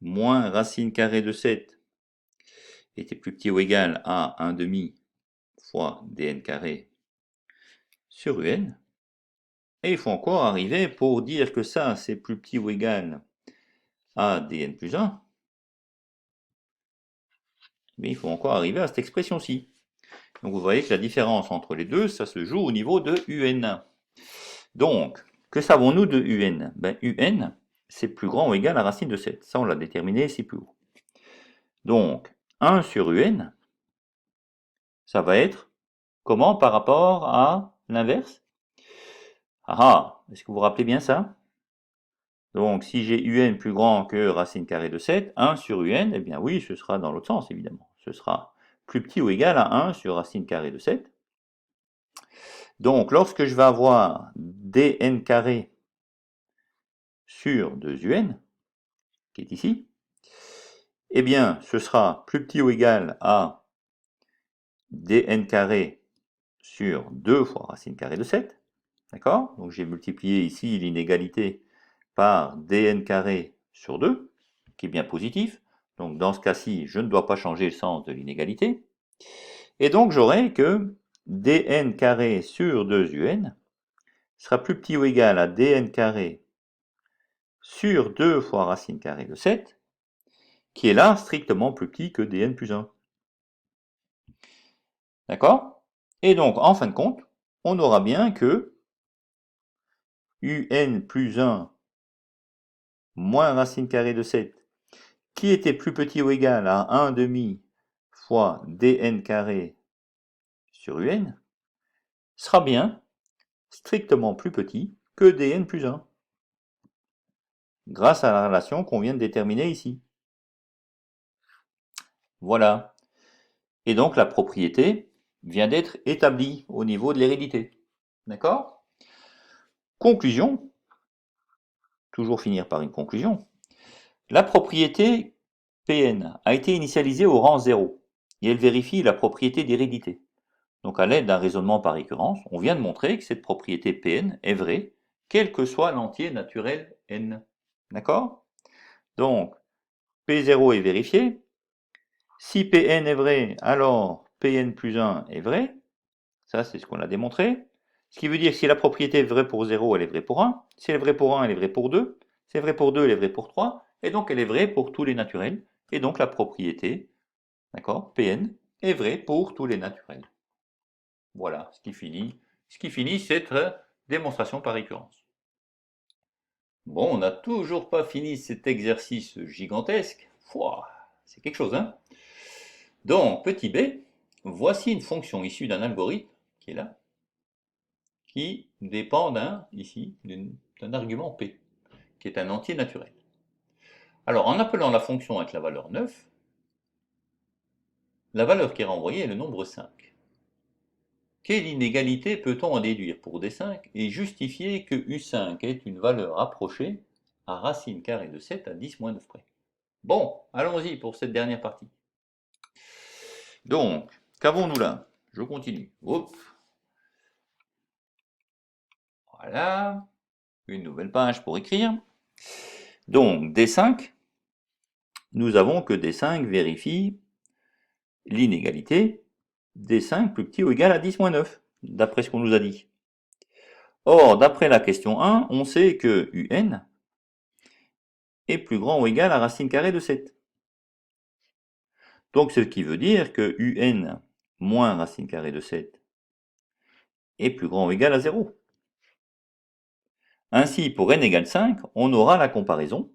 moins racine carrée de 7 était plus petit ou égal à 1 demi fois dn carré sur un. Et il faut encore arriver pour dire que ça, c'est plus petit ou égal à dn plus 1. Mais il faut encore arriver à cette expression-ci. Donc vous voyez que la différence entre les deux, ça se joue au niveau de un. Donc, que savons-nous de un? Ben, un, c'est plus grand ou égal à racine de 7. Ça, on l'a déterminé ici plus haut. Donc, 1 sur un, ça va être comment par rapport à l'inverse? Ah, est-ce que vous vous rappelez bien ça? Donc, si j'ai un plus grand que racine carrée de 7, 1 sur un, eh bien oui, ce sera dans l'autre sens, évidemment. Ce sera plus petit ou égal à 1 sur racine carrée de 7. Donc, lorsque je vais avoir dn carré sur 2un, qui est ici, eh bien, ce sera plus petit ou égal à dn carré sur 2 fois racine carrée de 7. D'accord? Donc, j'ai multiplié ici l'inégalité par dn carré sur 2, qui est bien positif. Donc, dans ce cas-ci, je ne dois pas changer le sens de l'inégalité. Et donc, j'aurai que dn carré sur 2un sera plus petit ou égal à dn carré sur 2 fois racine carrée de 7, qui est là strictement plus petit que dn plus 1. D'accord? Et donc, en fin de compte, on aura bien que un plus 1 moins racine carrée de 7, qui était plus petit ou égal à 1 demi fois dn carré sur un, sera bien strictement plus petit que dn plus 1, grâce à la relation qu'on vient de déterminer ici. Voilà. Et donc la propriété vient d'être établie au niveau de l'hérédité. D'accord? Conclusion, toujours finir par une conclusion. La propriété Pn a été initialisée au rang 0 et elle vérifie la propriété d'hérédité. Donc à l'aide d'un raisonnement par récurrence, on vient de montrer que cette propriété Pn est vraie, quel que soit l'entier naturel n. D'accord? Donc, P0 est vérifié. Si Pn est vrai, alors Pn plus 1 est vrai. Ça, c'est ce qu'on a démontré. Ce qui veut dire que si la propriété est vraie pour 0, elle est vraie pour 1. Si elle est vraie pour 1, elle est vraie pour 2. Si elle est vraie pour 2, elle est vraie pour 3. Et donc, elle est vraie pour tous les naturels. Et donc, la propriété, d'accord, Pn, est vraie pour tous les naturels. Voilà ce qui finit cette démonstration par récurrence. Bon, on n'a toujours pas fini cet exercice gigantesque. Pouah, c'est quelque chose, hein? Donc, petit b, voici une fonction issue d'un algorithme, qui est là, qui dépend d'un argument p, qui est un entier naturel. Alors, en appelant la fonction avec la valeur 9, la valeur qui est renvoyée est le nombre 5. Quelle inégalité peut-on en déduire pour D5 et justifier que U5 est une valeur approchée à racine carrée de 7 à 10 moins 9 près? Bon, allons-y pour cette dernière partie. Donc, qu'avons-nous là? Je continue. Hop. Voilà. Une nouvelle page pour écrire. Donc, D5, nous avons que D5 vérifie l'inégalité D5 plus petit ou égal à 10 moins 9, d'après ce qu'on nous a dit. Or, d'après la question 1, on sait que UN est plus grand ou égal à racine carrée de 7. Donc, ce qui veut dire que UN moins racine carrée de 7 est plus grand ou égal à 0. Ainsi, pour n égale 5, on aura la comparaison.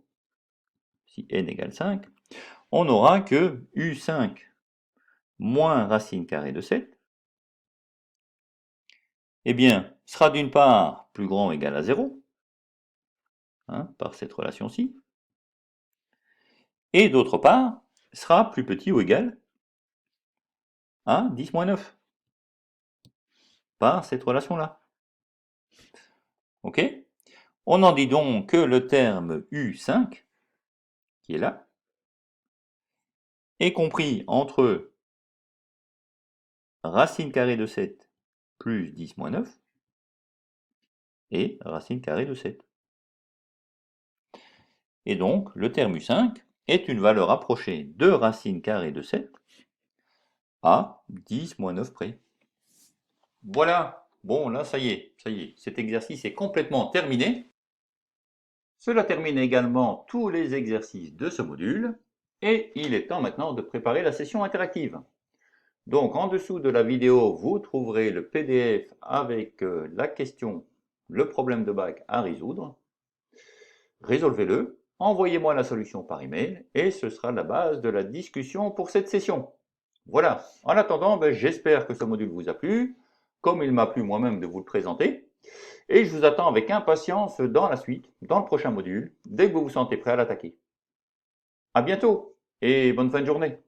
Si n égale 5, on aura que U5 moins racine carrée de 7, eh bien, sera d'une part plus grand ou égal à 0, par cette relation-ci, et d'autre part, sera plus petit ou égal à 10 moins 9, par cette relation-là. Ok? On en dit donc que le terme U5, qui est là, est compris entre racine carrée de 7 plus 10 moins 9 et racine carrée de 7. Et donc, le terme U5 est une valeur approchée de racine carrée de 7 à 10 moins 9 près. Voilà. Bon, là, ça y est. Cet exercice est complètement terminé. Cela termine également tous les exercices de ce module. Et il est temps maintenant de préparer la session interactive. Donc, en dessous de la vidéo, vous trouverez le PDF avec la question le problème de bac à résoudre. Résolvez-le, envoyez-moi la solution par email et ce sera la base de la discussion pour cette session. Voilà, en attendant, j'espère que ce module vous a plu, comme il m'a plu moi-même de vous le présenter, et je vous attends avec impatience dans la suite, dans le prochain module, dès que vous vous sentez prêt à l'attaquer. À bientôt et bonne fin de journée.